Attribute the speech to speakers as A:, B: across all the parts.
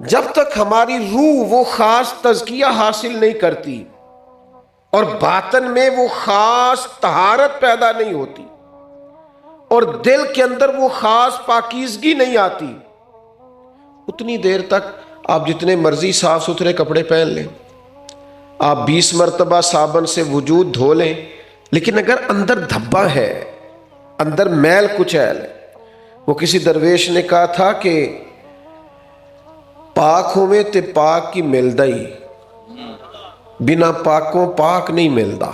A: جب تک ہماری روح وہ خاص تزکیہ حاصل نہیں کرتی اور باطن میں وہ خاص طہارت پیدا نہیں ہوتی اور دل کے اندر وہ خاص پاکیزگی نہیں آتی، اتنی دیر تک آپ جتنے مرضی صاف ستھرے کپڑے پہن لیں، آپ 20 مرتبہ صابن سے وجود دھو لیں، لیکن اگر اندر دھبا ہے، اندر میل کچیل ہے۔ وہ کسی درویش نے کہا تھا کہ پاک ہوئے تے پاک کی ملدا ہی، بنا پاکوں پاک نہیں ملدا۔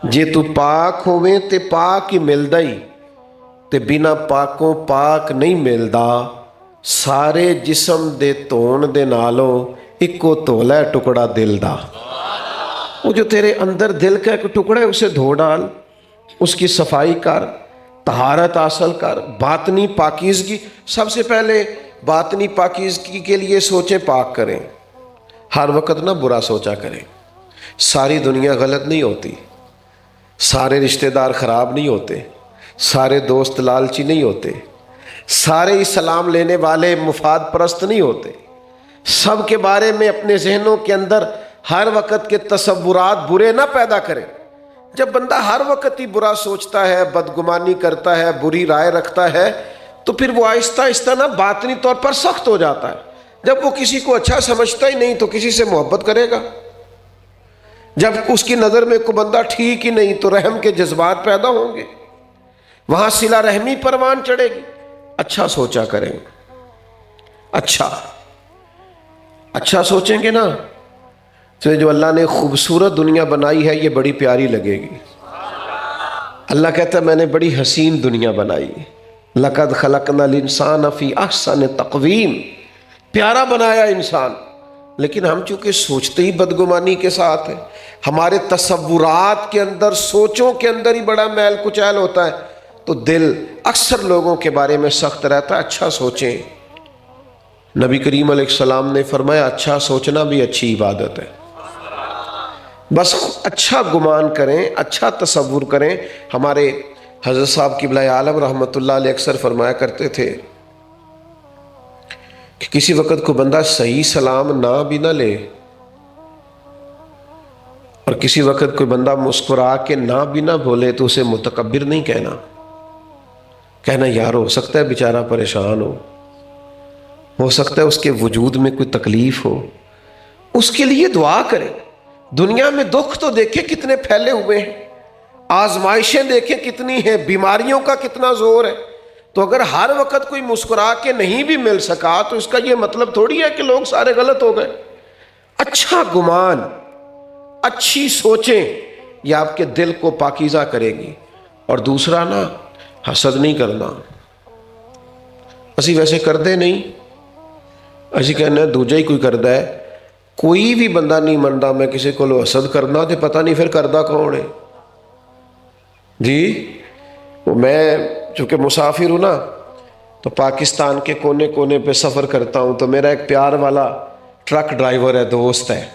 A: جے تو پاک ہوئے تے پاک ہی ملدا ہی تے بنا پاکوں پاک نہیں ملدا۔ سارے جسم دے تون دے نالوں اکو تولا ہے ٹکڑا دل دا۔ وہ جو تیرے اندر دل کا ایک ٹکڑا ہے اسے دھو ڈال، اس کی صفائی کر، طہارت حاصل کر، باطنی پاکیزگی۔ سب سے پہلے باطنی پاکیزگی کے لیے سوچیں پاک کریں، ہر وقت نہ برا سوچا کریں۔ ساری دنیا غلط نہیں ہوتی، سارے رشتہ دار خراب نہیں ہوتے، سارے دوست لالچی نہیں ہوتے، سارے ہی سلام لینے والے مفاد پرست نہیں ہوتے۔ سب کے بارے میں اپنے ذہنوں کے اندر ہر وقت کے تصورات برے نہ پیدا کریں۔ جب بندہ ہر وقت ہی برا سوچتا ہے، بدگمانی کرتا ہے، بری رائے رکھتا ہے، تو پھر وہ آہستہ آہستہ نا باطنی طور پر سخت ہو جاتا ہے۔ جب وہ کسی کو اچھا سمجھتا ہی نہیں تو کسی سے محبت کرے گا؟ جب اس کی نظر میں کوئی بندہ ٹھیک ہی نہیں تو رحم کے جذبات پیدا ہوں گے، وہاں صلہ رحمی پروان چڑھے گی۔ اچھا سوچا کریں، اچھا سوچیں گے نا تو جو اللہ نے خوبصورت دنیا بنائی ہے یہ بڑی پیاری لگے گی۔ اللہ کہتا ہے میں نے بڑی حسین دنیا بنائی، لَقَدْ خَلَقْنَا الْإِنسَانَ فِي أَحْسَنِ تَقْوِيمٍ، پیارا بنایا انسان، لیکن ہم چونکہ سوچتے ہی بدگمانی کے ساتھ ہیں، ہمارے تصورات کے اندر، سوچوں کے اندر ہی بڑا میل کچیل ہوتا ہے، تو دل اکثر لوگوں کے بارے میں سخت رہتا ہے۔ اچھا سوچیں۔ نبی کریم علیہ السلام نے فرمایا اچھا سوچنا بھی اچھی عبادت ہے۔ بس اچھا گمان کریں، اچھا تصور کریں۔ ہمارے حضرت صاحب قبلہ عالم رحمۃ اللہ علیہ اکثر فرمایا کرتے تھے کہ کسی وقت کو بندہ صحیح سلام نہ بھی نہ لے اور کسی وقت کوئی بندہ مسکرا کے نہ بھی نہ بولے تو اسے متکبر نہیں کہنا یار ہو سکتا ہے بیچارہ پریشان ہو سکتا ہے اس کے وجود میں کوئی تکلیف ہو، اس کے لیے دعا کریں۔ دنیا میں دکھ تو دیکھیں کتنے پھیلے ہوئے ہیں، آزمائشیں دیکھیں کتنی ہیں، بیماریوں کا کتنا زور ہے، تو اگر ہر وقت کوئی مسکرا کے نہیں بھی مل سکا تو اس کا یہ مطلب تھوڑی ہے کہ لوگ سارے غلط ہو گئے۔ اچھا گمان، اچھی سوچیں، یہ آپ کے دل کو پاکیزہ کرے گی۔ اور دوسرا نا، حسد نہیں کرنا۔ اسی ویسے کردے نہیں، اسی کہنا دوجہ ہی کوئی کردہ ہے، کوئی بھی بندہ نہیں منتا میں کسی کو لو حسد کرنا تے پتہ نہیں پھر کردہ کون ہے۔ جی میں چونکہ مسافر ہوں نا تو پاکستان کے کونے کونے پہ سفر کرتا ہوں، تو میرا ایک پیار والا ٹرک ڈرائیور ہے، دوست ہے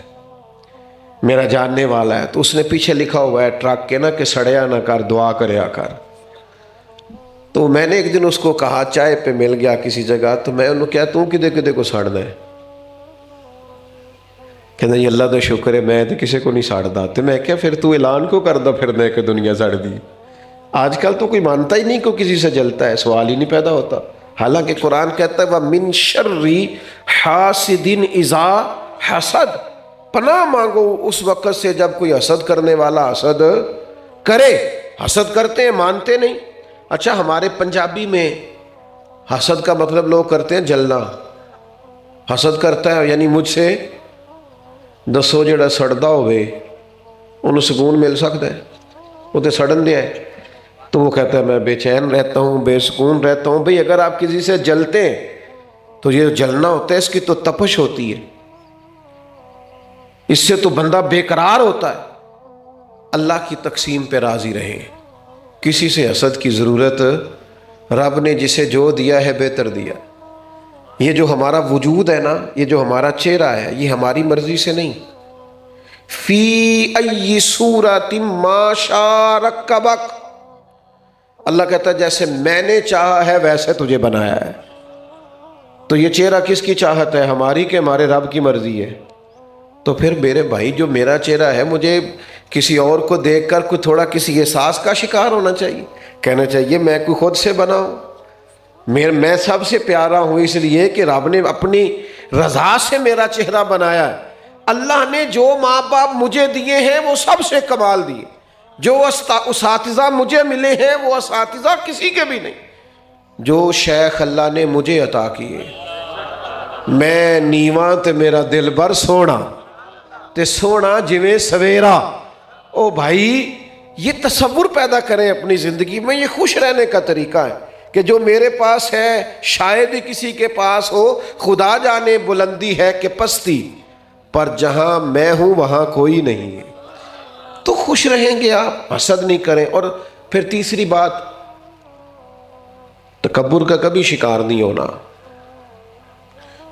A: میرا، جاننے والا ہے، تو اس نے پیچھے لکھا ہوا ہے ٹرک کے نا کہ سڑیا نہ کر، دعا کریا کر۔ تو میں نے ایک دن اس کو کہا، چائے پہ مل گیا کسی جگہ، تو میں انہوں کہا تو کدے کو ساڑنا ہے؟ کہنا یہ اللہ دا شکر ہے میں تو کسی کو نہیں ساڑتا۔ تو میں کہا پھر تو اعلان کو کردا پھرنا ہے کہ دنیا ساڑ دی؟ آج کل تو کوئی مانتا ہی نہیں کہ کسی سے جلتا ہے، سوال ہی نہیں پیدا ہوتا۔ حالانکہ قرآن کہتا ہے وَمِن شَرِّ حَاسِدٍ اِذَا حَسَد، پناہ مانگو اس وقت سے جب کوئی حسد کرنے والا حسد کرے۔ حسد کرتے ہیں مانتے نہیں۔ اچھا ہمارے پنجابی میں حسد کا مطلب لوگ کرتے ہیں جلنا۔ حسد کرتا ہے یعنی مجھ سے دسو جڑا سڑدا ہوئے انہوں سکون مل سکتا ہے؟ وہ تو سڑن دیا ہے۔ تو وہ کہتا ہے میں بے چین رہتا ہوں، بے سکون رہتا ہوں۔ بھئی اگر آپ کسی سے جلتے ہیں تو یہ جلنا ہوتا ہے، اس کی تو تپش ہوتی ہے، اس سے تو بندہ بے قرار ہوتا ہے۔ اللہ کی تقسیم پہ راضی رہیں، کسی سے حسد کی ضرورت، رب نے جسے جو دیا ہے بہتر دیا۔ یہ جو ہمارا وجود ہے نا، یہ جو ہمارا چہرہ ہے، یہ ہماری مرضی سے نہیں۔ فی ای صورت ما شاء رکبک، اللہ کہتا ہے جیسے میں نے چاہا ہے ویسے تجھے بنایا ہے۔ تو یہ چہرہ کس کی چاہت ہے، ہماری کہ ہمارے رب کی مرضی ہے؟ تو پھر میرے بھائی جو میرا چہرہ ہے مجھے کسی اور کو دیکھ کر کوئی تھوڑا کسی احساس کا شکار ہونا چاہیے، کہنا چاہیے میں کوئی خود سے بنا ہوں، میں سب سے پیارا ہوں اس لیے کہ رب نے اپنی رضا سے میرا چہرہ بنایا ہے۔ اللہ نے جو ماں باپ مجھے دیے ہیں وہ سب سے کمال دیے، جو اساتذہ مجھے ملے ہیں وہ اساتذہ کسی کے بھی نہیں، جو شیخ اللہ نے مجھے عطا کیے، میں نیواں تے میرا دل بر سونا تے سونا جویں سویرا۔ او بھائی یہ تصور پیدا کریں اپنی زندگی میں، یہ خوش رہنے کا طریقہ ہے کہ جو میرے پاس ہے شاید ہی کسی کے پاس ہو، خدا جانے بلندی ہے کہ پستی، پر جہاں میں ہوں وہاں کوئی نہیں ہے۔ تو خوش رہیں گے آپ، حسد نہیں کریں۔ اور پھر تیسری بات، تکبر کا کبھی شکار نہیں ہونا۔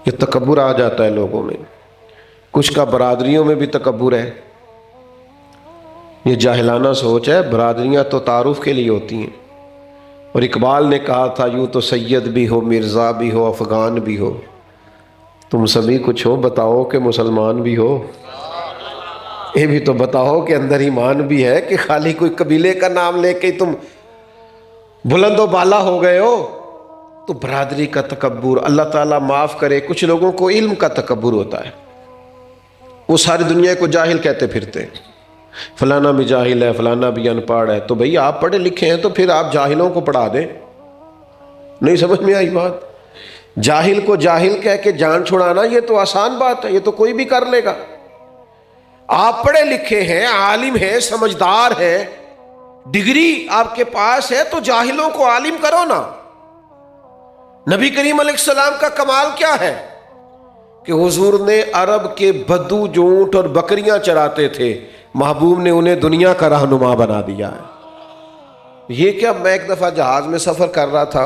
A: یہ تکبر آ جاتا ہے لوگوں میں، کچھ کا برادریوں میں بھی تکبر ہے، یہ جاہلانہ سوچ ہے۔ برادریاں تو تعارف کے لیے ہوتی ہیں، اور اقبال نے کہا تھا یوں تو سید بھی ہو، مرزا بھی ہو، افغان بھی ہو، تم سبھی کچھ ہو، بتاؤ کہ مسلمان بھی ہو۔ یہ بھی تو بتاؤ کہ اندر ایمان بھی ہے، کہ خالی کوئی قبیلے کا نام لے کے تم بلند و بالا ہو گئے ہو۔ تو برادری کا تکبر، اللہ تعالیٰ معاف کرے، کچھ لوگوں کو علم کا تکبر ہوتا ہے، وہ ساری دنیا کو جاہل کہتے پھرتے ہیں، فلانا بھی جاہل ہے، فلانا بھی ان پڑھ ہے۔ تو بھئی آپ پڑھے لکھے ہیں تو پھر آپ جاہلوں کو پڑھا دیں۔ نہیں سمجھ میں آئی بات؟ جاہل کو جاہل کہہ کے جان چھڑانا یہ تو آسان بات ہے، یہ تو کوئی بھی کر لے گا۔ آپ پڑھے لکھے ہیں، عالم ہیں، سمجھدار ہیں، ڈگری آپ کے پاس ہے، تو جاہلوں کو عالم کرو نا۔ نبی کریم علیہ السلام کا کمال کیا ہے کہ حضور نے عرب کے بدو جو اونٹ اور بکریاں چراتے تھے، محبوب نے انہیں دنیا کا رہنما بنا دیا ہے۔ یہ کیا، میں ایک دفعہ جہاز میں سفر کر رہا تھا،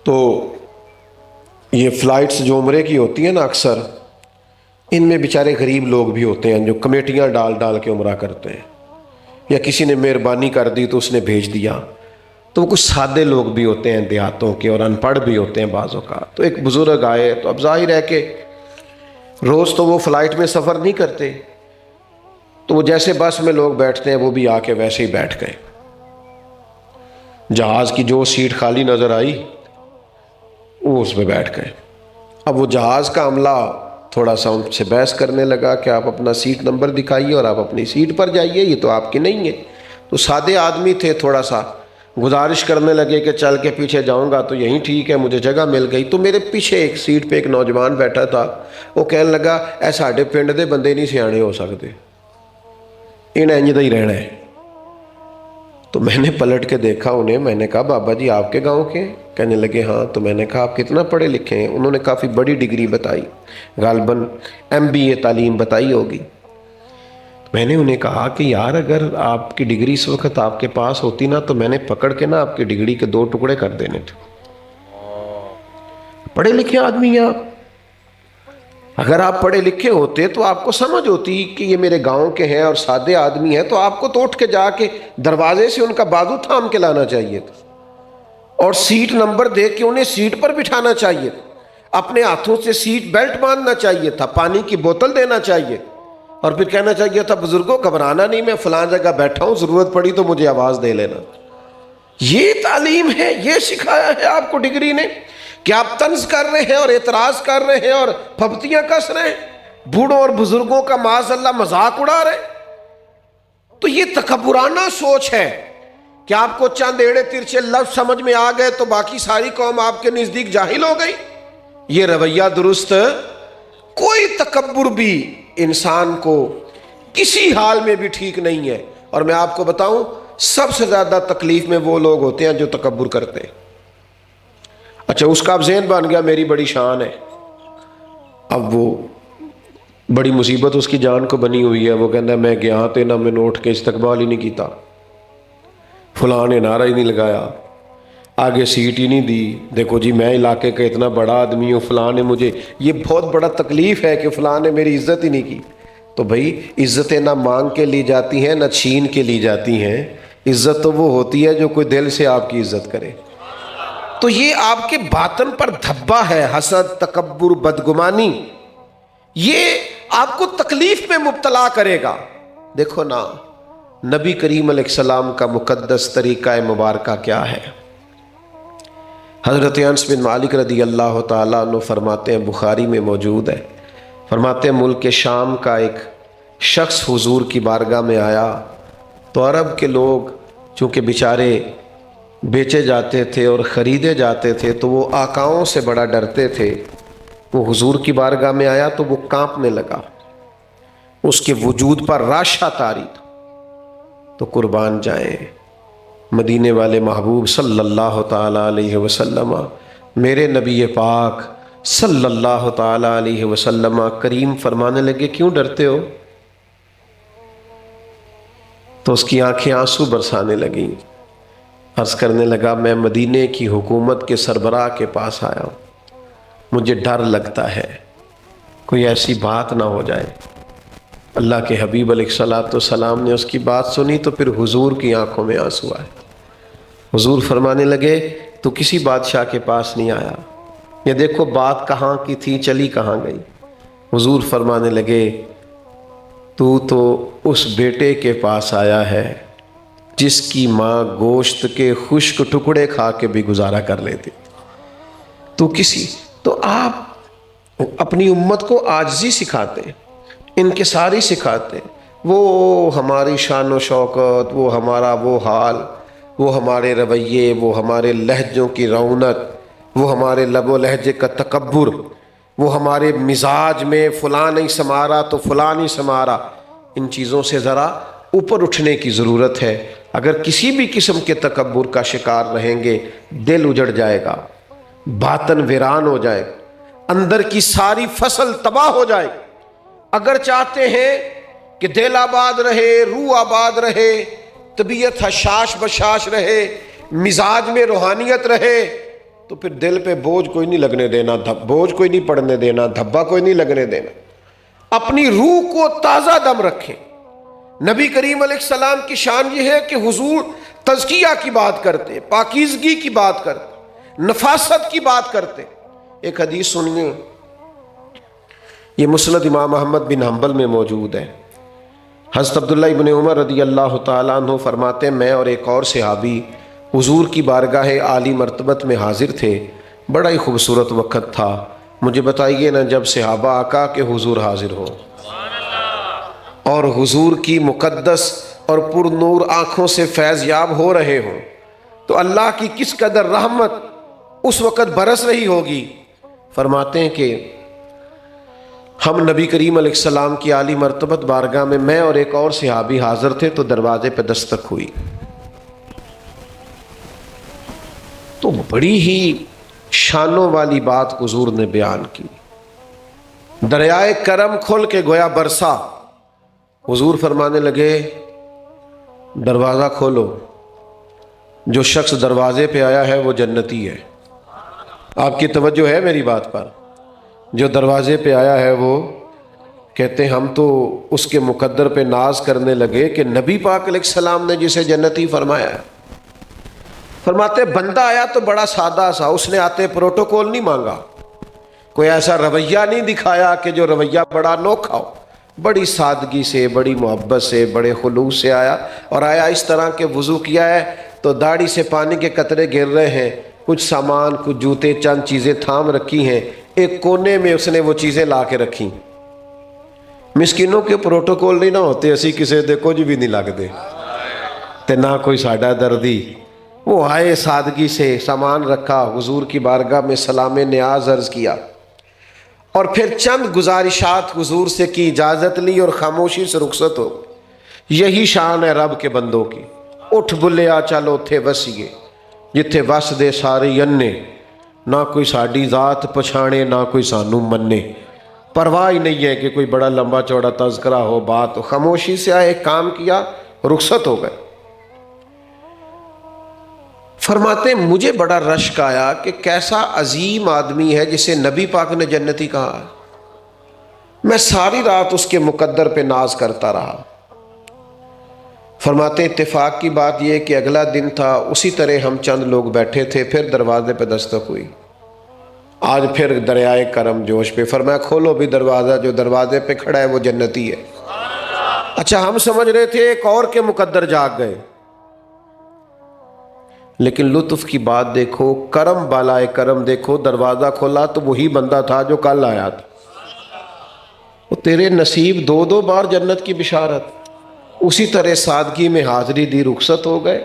A: تو یہ فلائٹس جو عمرے کی ہوتی ہیں نا اکثر، ان میں بیچارے غریب لوگ بھی ہوتے ہیں جو کمیٹیاں ڈال ڈال کے عمرہ کرتے ہیں، یا کسی نے مہربانی کر دی تو اس نے بھیج دیا۔ تو وہ کچھ سادے لوگ بھی ہوتے ہیں دیہاتوں کے، اور ان پڑھ بھی ہوتے ہیں بعض اوقات۔ تو ایک بزرگ آئے، تو اب ظاہر ہے کہ روز تو وہ فلائٹ میں سفر نہیں کرتے، تو وہ جیسے بس میں لوگ بیٹھتے ہیں وہ بھی آ کے ویسے ہی بیٹھ گئے۔ جہاز کی جو سیٹ خالی نظر آئی وہ اس پہ بیٹھ گئے۔ اب وہ جہاز کا عملہ تھوڑا سا ان سے بحث کرنے لگا کہ آپ اپنا سیٹ نمبر دکھائیے اور آپ اپنی سیٹ پر جائیے، یہ تو آپ کی نہیں ہے۔ تو سادے آدمی تھے، تھوڑا سا گزارش کرنے لگے کہ چل کے پیچھے جاؤں گا تو یہیں ٹھیک ہے، مجھے جگہ مل گئی۔ تو میرے پیچھے ایک سیٹ پہ ایک نوجوان بیٹھا تھا، وہ کہنے لگا اے ساڈے پنڈ دے بندے نہیں سیانے ہو سکتے، انہیں انج دا ہی رہنا ہے۔ تو میں نے پلٹ کے دیکھا انہیں، میں نے کہا بابا جی آپ کے گاؤں کے؟ کہنے لگے ہاں۔ تو میں نے کہا آپ کتنا پڑھے لکھے ہیں؟ انہوں نے کافی بڑی ڈگری بتائی، غالباً MBA تعلیم بتائی ہوگی۔ میں نے انہیں کہا کہ یار اگر آپ کی ڈگری اس وقت آپ کے پاس ہوتی نا تو میں نے پکڑ کے نا آپ کی ڈگری کے 2 ٹکڑے کر دینے تھے۔ پڑھے لکھے آدمی ہیں آپ، اگر آپ پڑھے لکھے ہوتے تو آپ کو سمجھ ہوتی کہ یہ میرے گاؤں کے ہیں اور سادے آدمی ہیں، تو آپ کو تو اٹھ کے جا کے دروازے سے ان کا بازو تھام کے لانا چاہیے تھا، اور سیٹ نمبر دے کے انہیں سیٹ پر بٹھانا چاہیے تھا، اپنے ہاتھوں سے سیٹ بیلٹ باندھنا چاہیے تھا، پانی کی بوتل دینا چاہیے، اور پھر کہنا چاہیے تھا بزرگوں گھبرانا نہیں، میں فلاں جگہ بیٹھا ہوں، ضرورت پڑی تو مجھے آواز دے لینا۔ یہ تعلیم ہے، یہ سکھایا ہے آپ کو ڈگری نے کہ آپ طنز کر رہے ہیں اور اعتراض کر رہے ہیں اور پھپتیاں کس رہے ہیں، بوڑھوں اور بزرگوں کا معاذ اللہ مذاق اڑا رہے ہیں۔ تو یہ تکبرانہ سوچ ہے کہ آپ کو چند ایڑے ترچے لفظ سمجھ میں آ گئے تو باقی ساری قوم آپ کے نزدیک جاہل ہو گئی۔ یہ رویہ درست، کوئی تکبر بھی انسان کو کسی حال میں بھی ٹھیک نہیں ہے۔ اور میں آپ کو بتاؤں سب سے زیادہ تکلیف میں وہ لوگ ہوتے ہیں جو تکبر کرتے ہیں۔ اچھا اس کا اب ذہن بن گیا میری بڑی شان ہے، اب وہ بڑی مصیبت اس کی جان کو بنی ہوئی ہے، وہ کہتا ہے میں گیا تے نہ میں نوٹ کے استقبال ہی نہیں کیتا، فلاں نے نعرہ ہی نہیں لگایا، آگے سیٹ ہی نہیں دی، دیکھو جی میں علاقے کا اتنا بڑا آدمی ہوں، فلاں نے مجھے، یہ بہت بڑا تکلیف ہے کہ فلاں نے میری عزت ہی نہیں کی۔ تو بھائی عزتیں نہ مانگ کے لی جاتی ہیں نہ چھین کے لی جاتی ہیں، عزت تو وہ ہوتی ہے جو کوئی دل سے آپ کی عزت کرے۔ تو یہ آپ کے باطن پر دھبا ہے، حسد، تکبر، بدگمانی، یہ آپ کو تکلیف میں مبتلا کرے گا۔ دیکھو نا نبی کریم علیہ السلام کا مقدس طریقہ مبارکہ کیا ہے۔ حضرت انس بن مالک رضی اللہ تعالیٰ عنہ فرماتے ہیں، بخاری میں موجود ہے، فرماتے ہیں ملک شام کا ایک شخص حضور کی بارگاہ میں آیا تو عرب کے لوگ چونکہ بیچارے بیچے جاتے تھے اور خریدے جاتے تھے تو وہ آقاؤں سے بڑا ڈرتے تھے۔ وہ حضور کی بارگاہ میں آیا تو وہ کانپنے لگا، اس کے وجود پر راشا طاری تھا۔ تو قربان جائیں مدینے والے محبوب صلی اللہ تعالیٰ علیہ وسلم، میرے نبی پاک صلی اللہ تعالیٰ علیہ وسلم کریم فرمانے لگے کیوں ڈرتے ہو؟ تو اس کی آنکھیں آنسو برسانے لگیں، عرض کرنے لگا میں مدینے کی حکومت کے سربراہ کے پاس آیا ہوں، مجھے ڈر لگتا ہے کوئی ایسی بات نہ ہو جائے۔ اللہ کے حبیب علیہ الصلوۃ والسلام نے اس کی بات سنی تو پھر حضور کی آنکھوں میں آنسو آئے۔ حضور فرمانے لگے تو کسی بادشاہ کے پاس نہیں آیا، یہ دیکھو بات کہاں کی تھی چلی کہاں گئی۔ حضور فرمانے لگے تو اس بیٹے کے پاس آیا ہے جس کی ماں گوشت کے خشک ٹکڑے کھا کے بھی گزارا کر لیتی۔ تو آپ اپنی امت کو عاجزی سکھاتے ہیں، انکساری سکھاتے ہیں، وہ ہماری شان و شوکت، وہ ہمارا وہ حال، وہ ہمارے رویے، وہ ہمارے لہجوں کی رونق، وہ ہمارے لب و لہجے کا تکبر، وہ ہمارے مزاج میں فلاں نہیں سمارا تو فلاں نہیں سمارا، ان چیزوں سے ذرا اوپر اٹھنے کی ضرورت ہے۔ اگر کسی بھی قسم کے تکبر کا شکار رہیں گے دل اجڑ جائے گا، باطن ویران ہو جائے گا، اندر کی ساری فصل تباہ ہو جائے گی۔ اگر چاہتے ہیں کہ دل آباد رہے، روح آباد رہے، طبیعت حشاش بشاش رہے، مزاج میں روحانیت رہے، تو پھر دل پہ بوجھ کوئی نہیں لگنے دینا، بوجھ کوئی نہیں پڑنے دینا، دھبا کوئی نہیں لگنے دینا۔ اپنی روح کو تازہ دم رکھیں۔ نبی کریم علیہ السلام کی شان یہ ہے کہ حضور تزکیہ کی بات کرتے، پاکیزگی کی بات کرتے، نفاست کی بات کرتے۔ ایک حدیث سنیے، یہ مسند امام احمد بن حنبل میں موجود ہے۔ حضرت عبداللہ ابن عمر رضی اللہ تعالیٰ عنہ فرماتے ہیں میں اور ایک اور صحابی حضور کی بارگاہ عالی مرتبت میں حاضر تھے، بڑا ہی خوبصورت وقت تھا۔ مجھے بتائیے نا جب صحابہ آقا کے حضور حاضر ہو اور حضور کی مقدس اور پر نور آنکھوں سے فیض یاب ہو رہے ہوں تو اللہ کی کس قدر رحمت اس وقت برس رہی ہوگی۔ فرماتے ہیں کہ ہم نبی کریم علیہ السلام کی عالی مرتبت بارگاہ میں اور ایک اور صحابی حاضر تھے تو دروازے پہ دستک ہوئی، تو بڑی ہی شانوں والی بات حضور نے بیان کی، دریائے کرم کھل کے گویا برسا۔ حضور فرمانے لگے دروازہ کھولو، جو شخص دروازے پہ آیا ہے وہ جنتی ہے۔ آپ کی توجہ ہے میری بات پر؟ جو دروازے پہ آیا ہے وہ کہتے ہیں ہم تو اس کے مقدر پہ ناز کرنے لگے کہ نبی پاک علیہ السلام نے جسے جنتی فرمایا ہے۔ فرماتے بندہ آیا تو بڑا سادہ سا، اس نے آتے پروٹوکول نہیں مانگا، کوئی ایسا رویہ نہیں دکھایا کہ جو رویہ بڑا انوکھا ہو، بڑی سادگی سے، بڑی محبت سے، بڑے خلوص سے آیا، اور آیا اس طرح کہ وضو کیا ہے تو داڑھی سے پانی کے قطرے گر رہے ہیں، کچھ سامان، کچھ جوتے، چند چیزیں تھام رکھی ہیں، ایک کونے میں اس نے وہ چیزیں لا کے رکھی۔ مسکینوں کے پروٹوکول نہیں نہ ہوتے، اسی کسے دے کچھ بھی نہیں لگتے تے نہ کوئی ساڈا دردی۔ وہ آئے سادگی سے، سامان رکھا، حضور کی بارگاہ میں سلام نیاز عرض کیا اور پھر چند گزارشات حضور سے کی، اجازت لی اور خاموشی سے رخصت ہو۔ یہی شان ہے رب کے بندوں کی۔ اٹھ بلیا چل اوتھے وسیے جتھے وس دے سارے انے، نہ کوئی ساڈی ذات پچھانے نہ کوئی سانو منے، پرواہ ہی نہیں ہے کہ کوئی بڑا لمبا چوڑا تذکرہ ہو، بات ہو۔ خاموشی سے آئے، کام کیا، رخصت ہو گئے۔ فرماتے ہیں مجھے بڑا رشک آیا کہ کیسا عظیم آدمی ہے جسے نبی پاک نے جنتی کہا ہے۔ میں ساری رات اس کے مقدر پہ ناز کرتا رہا۔ فرماتے ہیں اتفاق کی بات یہ کہ اگلا دن تھا، اسی طرح ہم چند لوگ بیٹھے تھے، پھر دروازے پہ دستک ہوئی۔ آج پھر دریائے کرم جوش پہ، فرمایا کھولو بھی دروازہ، جو دروازے پہ کھڑا ہے وہ جنتی ہے۔ اچھا ہم سمجھ رہے تھے ایک اور کے مقدر جاگ گئے، لیکن لطف کی بات دیکھو، کرم بالائے کرم دیکھو، دروازہ کھولا تو وہی بندہ تھا جو کل آیا تھا۔ وہ تیرے نصیب دو دو بار جنت کی بشارت، اسی طرح سادگی میں حاضری دی، رخصت ہو گئے۔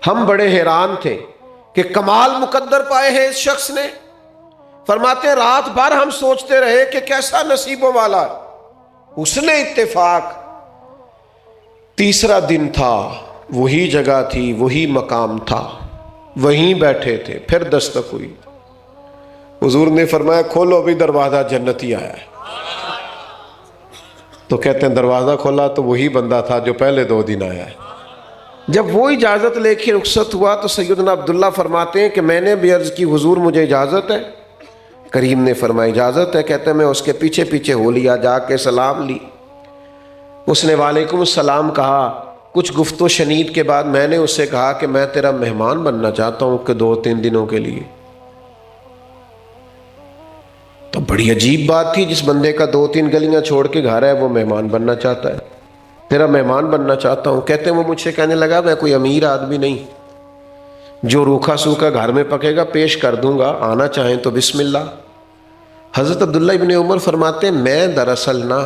A: ہم بڑے حیران تھے کہ کمال مقدر پائے ہیں اس شخص نے۔ فرماتے ہیں رات بھر ہم سوچتے رہے کہ کیسا نصیبوں والا ہے، اس نے اتفاق۔ تیسرا دن تھا، وہی جگہ تھی، وہی مقام تھا، وہیں بیٹھے تھے، پھر دستک ہوئی۔ حضور نے فرمایا کھولو بھی دروازہ، جنتی آیا ہے۔ تو کہتے ہیں دروازہ کھولا تو وہی بندہ تھا جو پہلے 2 دن آیا ہے۔ جب وہ اجازت لے کے رخصت ہوا تو سیدنا عبداللہ فرماتے ہیں کہ میں نے بھی عرض کی حضور مجھے اجازت ہے؟ کریم نے فرمایا اجازت ہے۔ کہتے ہیں میں اس کے پیچھے پیچھے ہو لیا، جا کے سلام لی۔ اس نے وعلیکم السلام کہا۔ کچھ گفت و شنید کے بعد میں نے اس سے کہا کہ میں تیرا مہمان بننا چاہتا ہوں کہ 2-3 دنوں کے لیے۔ تو بڑی عجیب بات تھی، جس بندے کا 2-3 گلیاں چھوڑ کے گھر ہے وہ مہمان بننا چاہتا ہے، تیرا مہمان بننا چاہتا ہوں۔ کہتے ہیں وہ مجھ سے کہنے لگا میں کوئی امیر آدمی نہیں، جو روکھا سوکھا گھر میں پکے گا پیش کر دوں گا، آنا چاہیں تو بسم اللہ۔ حضرت عبداللہ ابن عمر فرماتے ہیں میں دراصل نہ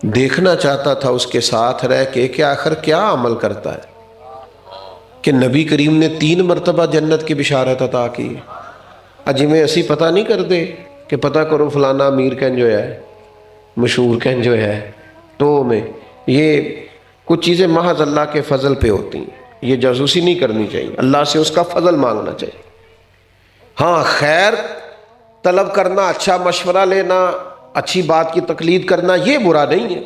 A: دیکھنا چاہتا تھا اس کے ساتھ رہ کے کہ آخر کیا عمل کرتا ہے کہ نبی کریم نے 3 مرتبہ جنت کی بشارت عطا کی۔ اجی میں اسی پتہ نہیں کر دے کہ پتہ کرو فلانا امیر کہیں جو ہے، مشہور کہیں جو ہے، تو میں یہ کچھ چیزیں محض اللہ کے فضل پہ ہوتی ہیں، یہ جاسوسی نہیں کرنی چاہیے، اللہ سے اس کا فضل مانگنا چاہیے۔ ہاں خیر طلب کرنا، اچھا مشورہ لینا، اچھی بات کی تقلید کرنا، یہ برا نہیں ہے۔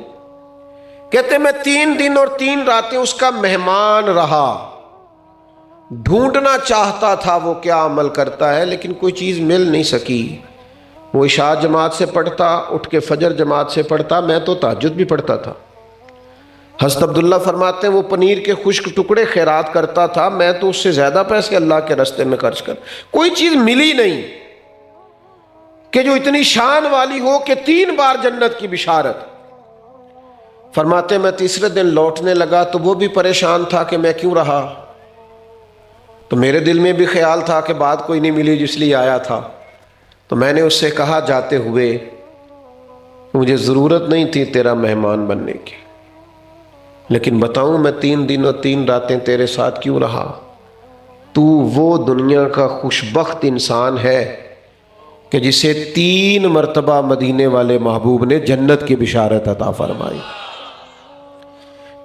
A: کہتے میں 3 دن اور 3 راتیں اس کا مہمان رہا، ڈھونڈنا چاہتا تھا وہ کیا عمل کرتا ہے، لیکن کوئی چیز مل نہیں سکی۔ وہ عشاء جماعت سے پڑھتا، اٹھ کے فجر جماعت سے پڑھتا، میں تو تہجد بھی پڑھتا تھا۔ حضرت عبداللہ فرماتے ہیں وہ پنیر کے خشک ٹکڑے خیرات کرتا تھا، میں تو اس سے زیادہ پیسے اللہ کے راستے میں خرچ کر، کوئی چیز ملی نہیں کہ جو اتنی شان والی ہو کہ 3 بار جنت کی بشارت۔ فرماتے میں تیسرے دن لوٹنے لگا تو وہ بھی پریشان تھا کہ میں کیوں رہا، تو میرے دل میں بھی خیال تھا کہ بات کوئی نہیں ملی جس لیے آیا تھا۔ تو میں نے اس سے کہا جاتے ہوئے مجھے ضرورت نہیں تھی تیرا مہمان بننے کی، لیکن بتاؤں میں 3 دن اور 3 راتیں تیرے ساتھ کیوں رہا؟ تو وہ دنیا کا خوشبخت انسان ہے کہ جسے 3 مرتبہ مدینے والے محبوب نے جنت کی بشارت عطا فرمائی۔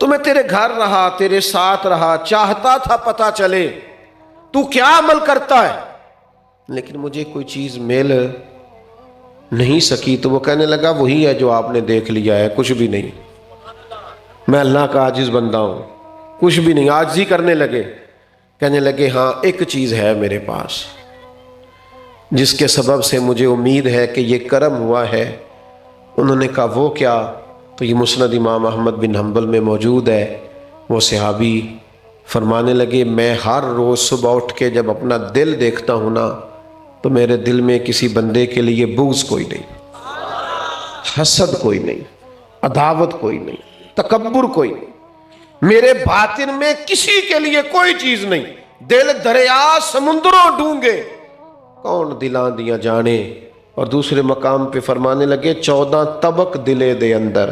A: تو میں تیرے گھر رہا، تیرے ساتھ رہا، چاہتا تھا پتہ چلے تو کیا عمل کرتا ہے، لیکن مجھے کوئی چیز مل نہیں سکی۔ تو وہ کہنے لگا وہی ہے جو آپ نے دیکھ لیا ہے، کچھ بھی نہیں، میں اللہ کا عاجز بندہ ہوں، کچھ بھی نہیں۔ عاجزی کرنے لگے، کہنے لگے ہاں ایک چیز ہے میرے پاس جس کے سبب سے مجھے امید ہے کہ یہ کرم ہوا ہے۔ انہوں نے کہا وہ کیا؟ تو یہ مسند امام احمد بن حنبل میں موجود ہے۔ وہ صحابی فرمانے لگے میں ہر روز صبح اٹھ کے جب اپنا دل دیکھتا ہوں نا تو میرے دل میں کسی بندے کے لیے بغض کوئی نہیں، حسد کوئی نہیں، عداوت کوئی نہیں، تکبر کوئی نہیں، میرے باطن میں کسی کے لیے کوئی چیز نہیں۔ دل دریا سمندروں ڈونگے کون دلاں دیا جانے۔ اور دوسرے مقام پہ فرمانے لگے 14 طبق دلے دے اندر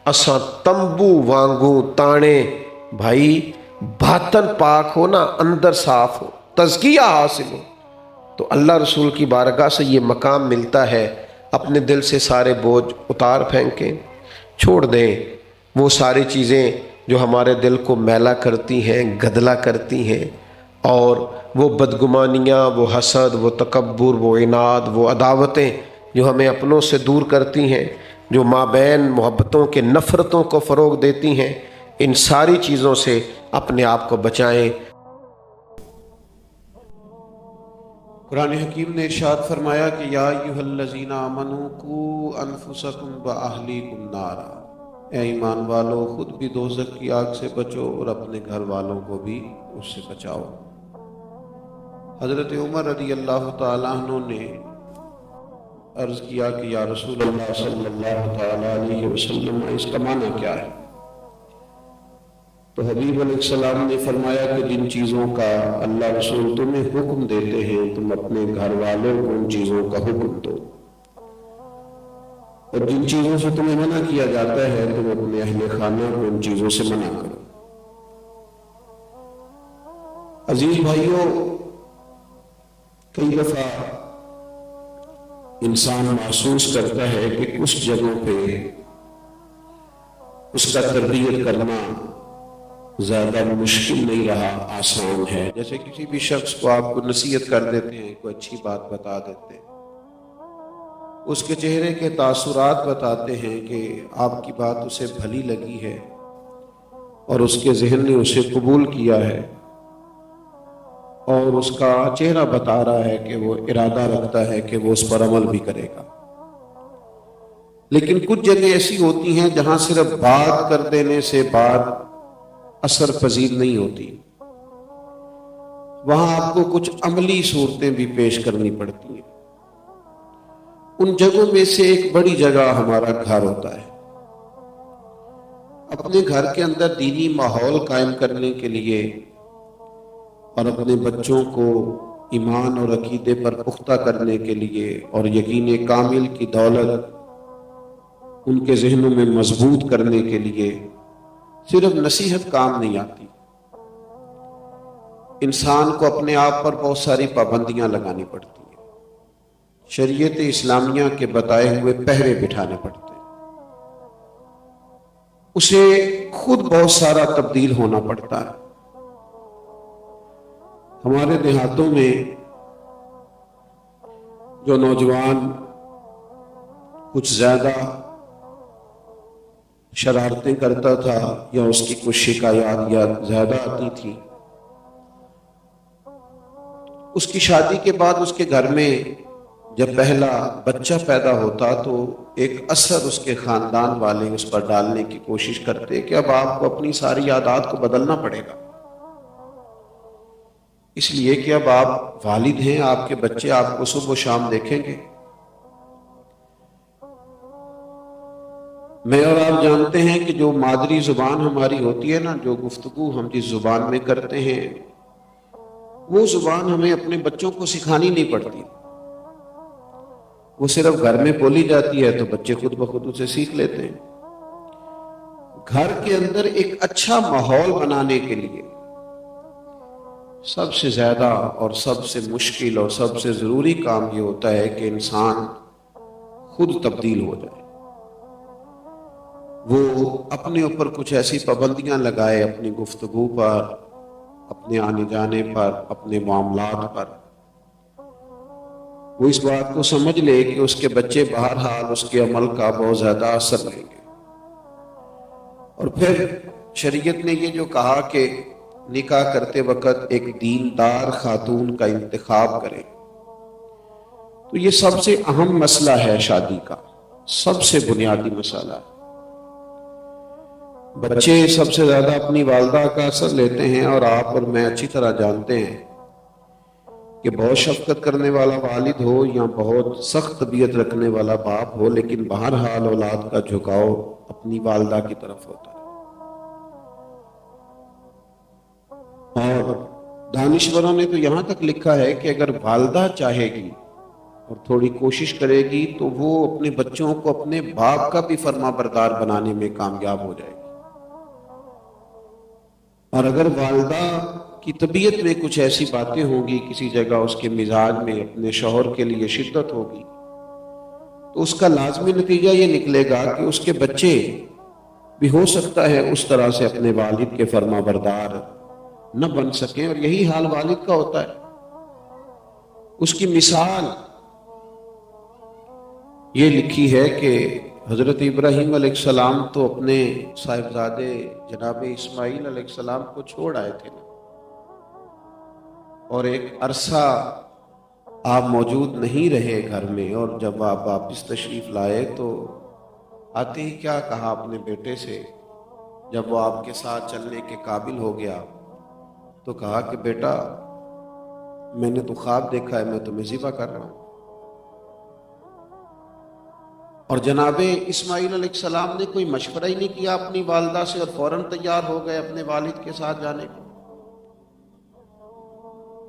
A: اساں تمبو وانگوں تانے۔ بھائی باطن پاک ہو نا، اندر صاف ہو، تزکیہ حاصل ہو تو اللہ رسول کی بارگاہ سے یہ مقام ملتا ہے۔ اپنے دل سے سارے بوجھ اتار پھینکیں، چھوڑ دیں وہ ساری چیزیں جو ہمارے دل کو میلا کرتی ہیں، گدلا کرتی ہیں، اور وہ بدگمانیاں، وہ حسد، وہ تکبر، وہ عناد، وہ عداوتیں جو ہمیں اپنوں سے دور کرتی ہیں، جو مابین محبتوں کے نفرتوں کو فروغ دیتی ہیں، ان ساری چیزوں سے اپنے آپ کو بچائیں۔ قرآن حکیم نے ارشاد فرمایا کہ یا ایھا الذین آمنوا قوا انفسکم واہلیکم نارا، اے ایمان والو، خود بھی دوزخ کی آگ سے بچو اور اپنے گھر والوں کو بھی اس سے بچاؤ۔ حضرت عمر رضی اللہ تعالیٰ عنہ نے عرض کیا کہ یا رسول اللہ صلی اللہ تعالیٰ علیہ وسلم، اس کا معنی کیا ہے؟ تو حبیب علیہ السلام نے فرمایا کہ جن چیزوں کا اللہ رسول تمہیں حکم دیتے ہیں تم اپنے گھر والوں کو ان چیزوں کا حکم دو، اور جن چیزوں سے تمہیں منع کیا جاتا ہے تم اپنے اہل خانہ کو ان چیزوں سے منع کرو۔ عزیز بھائیوں، کئی دفعہ انسان محسوس کرتا ہے کہ کچھ جگہوں پہ اس کا تربیت کرنا زیادہ مشکل نہیں رہا، آسان ہے۔ جیسے کسی بھی شخص کو آپ کو نصیحت کر دیتے ہیں، کوئی اچھی بات بتا دیتے ہیں، اس کے چہرے کے تاثرات بتاتے ہیں کہ آپ کی بات اسے بھلی لگی ہے اور اس کے ذہن نے اسے قبول کیا ہے، اور اس کا چہرہ بتا رہا ہے کہ وہ ارادہ رکھتا ہے کہ وہ اس پر عمل بھی کرے گا۔ لیکن کچھ جگہ ایسی ہوتی ہیں جہاں صرف بات کر دینے سے بات اثر پذیر نہیں ہوتی، وہاں آپ کو کچھ عملی صورتیں بھی پیش کرنی پڑتی ہیں۔ ان جگہوں میں سے ایک بڑی جگہ ہمارا گھر ہوتا ہے۔ اپنے گھر کے اندر دینی ماحول قائم کرنے کے لیے اور اپنے بچوں کو ایمان اور عقیدے پر پختہ کرنے کے لیے اور یقین کامل کی دولت ان کے ذہنوں میں مضبوط کرنے کے لیے صرف نصیحت کام نہیں آتی، انسان کو اپنے آپ پر بہت ساری پابندیاں لگانی پڑتی ہیں، شریعت اسلامیہ کے بتائے ہوئے پہرے بٹھانے پڑتے ہیں، اسے خود بہت سارا تبدیل ہونا پڑتا ہے۔ ہمارے دیہاتوں میں جو نوجوان کچھ زیادہ شرارتیں کرتا تھا یا اس کی کچھ شکایات یا زیادہ آتی تھی، اس کی شادی کے بعد اس کے گھر میں جب پہلا بچہ پیدا ہوتا تو ایک اثر اس کے خاندان والے اس پر ڈالنے کی کوشش کرتے کہ اب آپ کو اپنی ساری عادات کو بدلنا پڑے گا، اس لیے کہ اب آپ والد ہیں، آپ کے بچے آپ کو صبح و شام دیکھیں گے۔ میں اور آپ جانتے ہیں کہ جو مادری زبان ہماری ہوتی ہے نا، جو گفتگو ہم جس زبان میں کرتے ہیں، وہ زبان ہمیں اپنے بچوں کو سکھانی نہیں پڑتی، وہ صرف گھر میں بولی جاتی ہے تو بچے خود بخود اسے سیکھ لیتے ہیں۔ گھر کے اندر ایک اچھا ماحول بنانے کے لیے سب سے زیادہ اور سب سے مشکل اور سب سے ضروری کام یہ ہوتا ہے کہ انسان خود تبدیل ہو جائے، وہ اپنے اوپر کچھ ایسی پابندیاں لگائے، اپنی گفتگو پر، اپنے آنے جانے پر، اپنے معاملات پر، وہ اس بات کو سمجھ لے کہ اس کے بچے بہرحال اس کے عمل کا بہت زیادہ اثر لیں گے۔ اور پھر شریعت نے یہ جو کہا کہ نکاح کرتے وقت ایک دیندار خاتون کا انتخاب کرے، تو یہ سب سے اہم مسئلہ ہے شادی کا، سب سے بنیادی مسئلہ ہے۔ بچے سب سے زیادہ اپنی والدہ کا اثر لیتے ہیں، اور آپ اور میں اچھی طرح جانتے ہیں کہ بہت شفقت کرنے والا والد ہو یا بہت سخت طبیعت رکھنے والا باپ ہو، لیکن بہرحال اولاد کا جھکاؤ اپنی والدہ کی طرف ہوتا ہے۔ اور دانشوروں نے تو یہاں تک لکھا ہے کہ اگر والدہ چاہے گی اور تھوڑی کوشش کرے گی تو وہ اپنے بچوں کو اپنے باپ کا بھی فرما بردار بنانے میں کامیاب ہو جائے گی، اور اگر والدہ کی طبیعت میں کچھ ایسی باتیں ہوں گی، کسی جگہ اس کے مزاج میں اپنے شوہر کے لیے شدت ہوگی، تو اس کا لازمی نتیجہ یہ نکلے گا کہ اس کے بچے بھی ہو سکتا ہے اس طرح سے اپنے والد کے فرما بردار نہ بن سکیں، اور یہی حال والد کا ہوتا ہے۔ اس کی مثال یہ لکھی ہے کہ حضرت ابراہیم علیہ السلام تو اپنے صاحبزادے جناب اسماعیل علیہ السلام کو چھوڑ آئے تھے، اور ایک عرصہ آپ موجود نہیں رہے گھر میں، اور جب آپ واپس تشریف لائے تو آتے ہی کیا کہا اپنے بیٹے سے جب وہ آپ کے ساتھ چلنے کے قابل ہو گیا؟ تو کہا کہ بیٹا میں نے تو خواب دیکھا ہے، میں تمہیں ذبح کر رہا ہوں۔ اور جناب اسماعیل علیہ السلام نے کوئی مشورہ ہی نہیں کیا اپنی والدہ سے، اور فوراً تیار ہو گئے اپنے والد کے ساتھ جانے کو،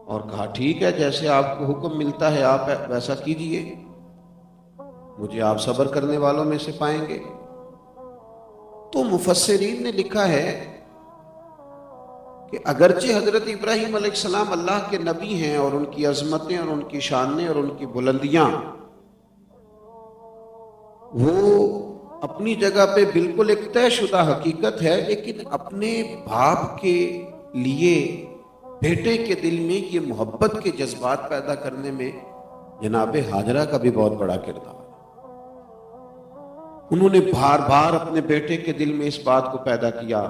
A: اور کہا ٹھیک ہے، جیسے آپ کو حکم ملتا ہے آپ ویسا کیجئے، مجھے آپ صبر کرنے والوں میں سے پائیں گے۔ تو مفسرین نے لکھا ہے کہ اگرچہ حضرت ابراہیم علیہ السلام اللہ کے نبی ہیں، اور ان کی عظمتیں اور ان کی شانیں اور ان کی بلندیاں وہ اپنی جگہ پہ بالکل ایک طے شدہ حقیقت ہے، لیکن اپنے باپ کے لیے بیٹے کے دل میں یہ محبت کے جذبات پیدا کرنے میں جناب ہاجرہ کا بھی بہت بڑا کردار ہے۔ انہوں نے بار بار اپنے بیٹے کے دل میں اس بات کو پیدا کیا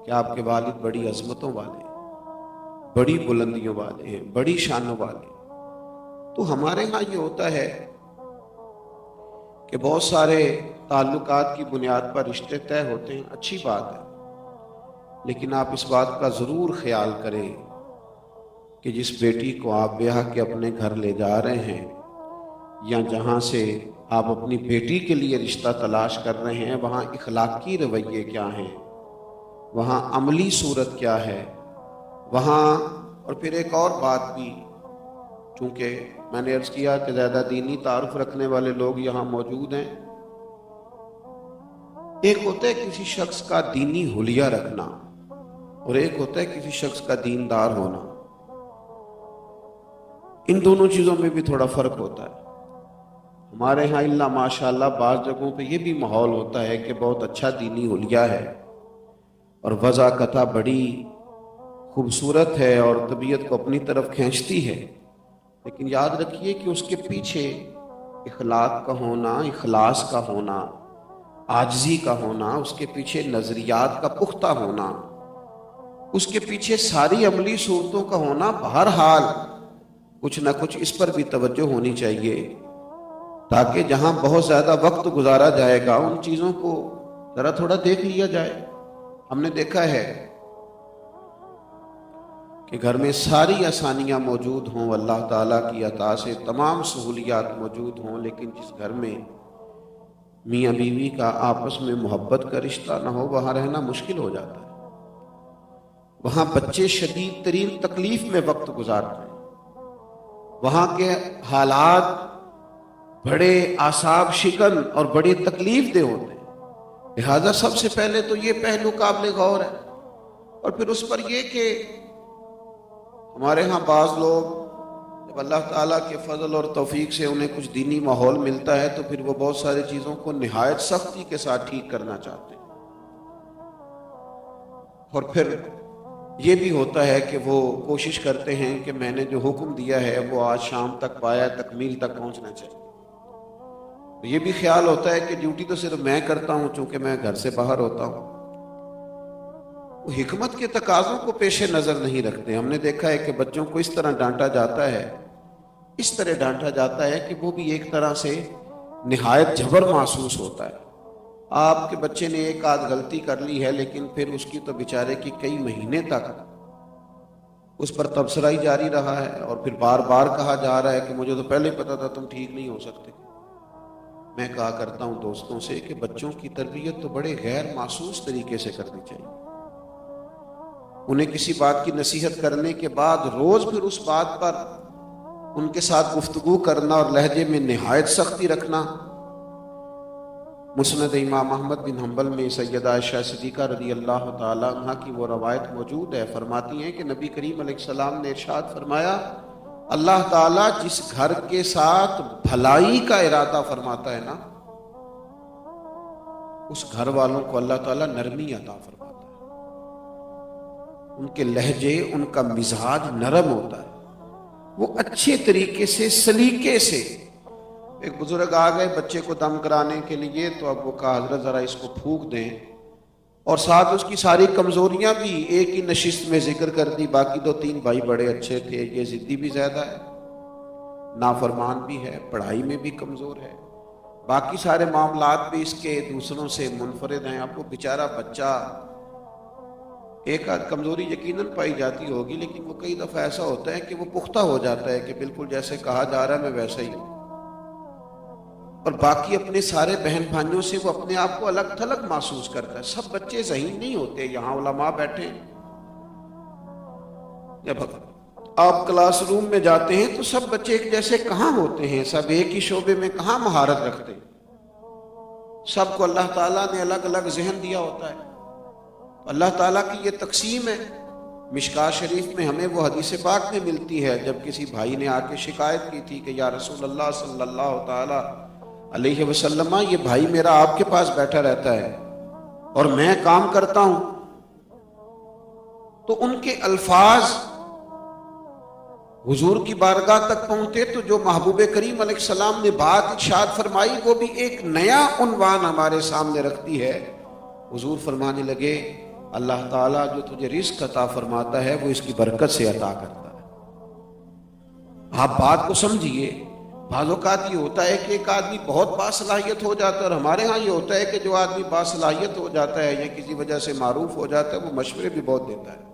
A: کہ آپ کے والد بڑی عظمتوں والے ہیں، بڑی بلندیوں والے ہیں، بڑی شانوں والے ہیں۔ تو ہمارے ہاں یہ ہوتا ہے کہ بہت سارے تعلقات کی بنیاد پر رشتے طے ہوتے ہیں، اچھی بات ہے، لیکن آپ اس بات کا ضرور خیال کریں کہ جس بیٹی کو آپ بیاہ کے اپنے گھر لے جا رہے ہیں، یا جہاں سے آپ اپنی بیٹی کے لیے رشتہ تلاش کر رہے ہیں، وہاں اخلاقی رویے کیا ہیں، وہاں عملی صورت کیا ہے، وہاں اور پھر ایک اور بات بھی، چونکہ میں نے عرض کیا کہ زیادہ دینی تعارف رکھنے والے لوگ یہاں موجود ہیں، ایک ہوتا ہے کسی شخص کا دینی حلیہ رکھنا، اور ایک ہوتا ہے کسی شخص کا دیندار ہونا۔ ان دونوں چیزوں میں بھی تھوڑا فرق ہوتا ہے۔ ہمارے ہاں اللہ ماشاءاللہ بعض جگہوں پہ یہ بھی ماحول ہوتا ہے کہ بہت اچھا دینی حلیہ ہے اور وضاقتہ بڑی خوبصورت ہے اور طبیعت کو اپنی طرف کھینچتی ہے، لیکن یاد رکھیے کہ اس کے پیچھے اخلاق کا ہونا، اخلاص کا ہونا، عاجزی کا ہونا، اس کے پیچھے نظریات کا پختہ ہونا، اس کے پیچھے ساری عملی صورتوں کا ہونا، بہرحال کچھ نہ کچھ اس پر بھی توجہ ہونی چاہیے، تاکہ جہاں بہت زیادہ وقت گزارا جائے گا ان چیزوں کو ذرا تھوڑا دیکھ لیا جائے۔ ہم نے دیکھا ہے کہ گھر میں ساری آسانیاں موجود ہوں، اللہ تعالیٰ کی عطا سے تمام سہولیات موجود ہوں، لیکن جس گھر میں میاں بیوی کا آپس میں محبت کا رشتہ نہ ہو، وہاں رہنا مشکل ہو جاتا ہے۔ وہاں بچے شدید ترین تکلیف میں وقت گزارتے ہیں، وہاں کے حالات بڑے اعصاب شکن اور بڑے تکلیف دہ ہوتے ہیں۔ لہذا سب سے پہلے تو یہ پہلو قابل غور ہے، اور پھر اس پر یہ کہ ہمارے ہاں بعض لوگ جب اللہ تعالیٰ کے فضل اور توفیق سے انہیں کچھ دینی ماحول ملتا ہے تو پھر وہ بہت ساری چیزوں کو نہایت سختی کے ساتھ ٹھیک کرنا چاہتے ہیں، اور پھر یہ بھی ہوتا ہے کہ وہ کوشش کرتے ہیں کہ میں نے جو حکم دیا ہے وہ آج شام تک پایا تکمیل تک پہنچنا چاہیے۔ یہ بھی خیال ہوتا ہے کہ ڈیوٹی تو صرف میں کرتا ہوں چونکہ میں گھر سے باہر ہوتا ہوں، وہ حکمت کے تقاضوں کو پیش نظر نہیں رکھتے۔ ہم نے دیکھا ہے کہ بچوں کو اس طرح ڈانٹا جاتا ہے، اس طرح ڈانٹا جاتا ہے کہ وہ بھی ایک طرح سے نہایت جبر محسوس ہوتا ہے۔ آپ کے بچے نے ایک آدھ غلطی کر لی ہے، لیکن پھر اس کی تو بیچارے کی کئی مہینے تک اس پر تبصرہ ہی جاری رہا ہے، اور پھر بار بار کہا جا رہا ہے کہ مجھے تو پہلے پتا تھا تم ٹھیک نہیں ہو سکتے۔ میں کہا کرتا ہوں دوستوں سے کہ بچوں کی تربیت تو بڑے غیر محسوس طریقے سے کرنی چاہیے۔ انہیں کسی بات کی نصیحت کرنے کے بعد روز پھر اس بات پر ان کے ساتھ گفتگو کرنا اور لہجے میں نہایت سختی رکھنا۔ مسند امام احمد بن حنبل میں سیدہ عائشہ صدیقہ رضی اللہ تعالیٰ عنہ کی وہ روایت موجود ہے، فرماتی ہیں کہ نبی کریم علیہ السلام نے ارشاد فرمایا، اللہ تعالیٰ جس گھر کے ساتھ بھلائی کا ارادہ فرماتا ہے نا، اس گھر والوں کو اللہ تعالیٰ نرمی عطا فرماتا ہے، ان کے لہجے، ان کا مزاج نرم ہوتا ہے، وہ اچھے طریقے سے سلیقے سے۔ ایک بزرگ آ گئے بچے کو دم کرانے کے لیے، تو اب وہ کہا حضرت ذرا اس کو پھونک دیں، اور ساتھ اس کی ساری کمزوریاں بھی ایک ہی نشست میں ذکر کر دی۔ باقی دو تین بھائی بڑے اچھے تھے، یہ ضدی بھی زیادہ ہے، نافرمان بھی ہے، پڑھائی میں بھی کمزور ہے،
B: باقی سارے معاملات بھی اس کے دوسروں سے منفرد ہیں. اب وہ بیچارہ بچہ، ایک آدھ کمزوری یقیناً پائی جاتی ہوگی، لیکن وہ کئی دفعہ ایسا ہوتا ہے کہ وہ پختہ ہو جاتا ہے کہ بالکل جیسے کہا جا رہا ہے میں ویسا ہی ہوں. اور باقی اپنے سارے بہن بھائیوں سے وہ اپنے آپ کو الگ تھلگ محسوس کرتا ہے. سب بچے ذہین نہیں ہوتے. یہاں علماء بیٹھے ہیں، جب آپ کلاس روم میں جاتے ہیں تو سب بچے ایک جیسے کہاں ہوتے ہیں؟ سب ایک ہی شعبے میں کہاں مہارت رکھتے ہیں؟ سب کو اللہ تعالیٰ نے الگ الگ ذہن دیا ہوتا ہے. اللہ تعالیٰ کی یہ تقسیم ہے. مشکاہ شریف میں ہمیں وہ حدیث پاک میں ملتی ہے، جب کسی بھائی نے آ کے شکایت کی تھی کہ یا رسول اللہ صلی اللہ تعالی علیہ وسلم، یہ بھائی میرا آپ کے پاس بیٹھا رہتا ہے اور میں کام کرتا ہوں. تو ان کے الفاظ حضور کی بارگاہ تک پہنچتے تو جو محبوب کریم علیہ السلام نے بات ارشاد فرمائی وہ بھی ایک نیا عنوان ہمارے سامنے رکھتی ہے. حضور فرمانے لگے اللہ تعالیٰ جو تجھے رزق عطا فرماتا ہے وہ اس کی برکت سے عطا کرتا ہے. آپ بات کو سمجھیے. بعض اوقات یہ ہوتا ہے کہ ایک آدمی بہت باصلاحیت ہو جاتا ہے، اور ہمارے ہاں یہ ہوتا ہے کہ جو آدمی باصلاحیت ہو جاتا ہے یا کسی وجہ سے معروف ہو جاتا ہے وہ مشورے بھی بہت دیتا ہے،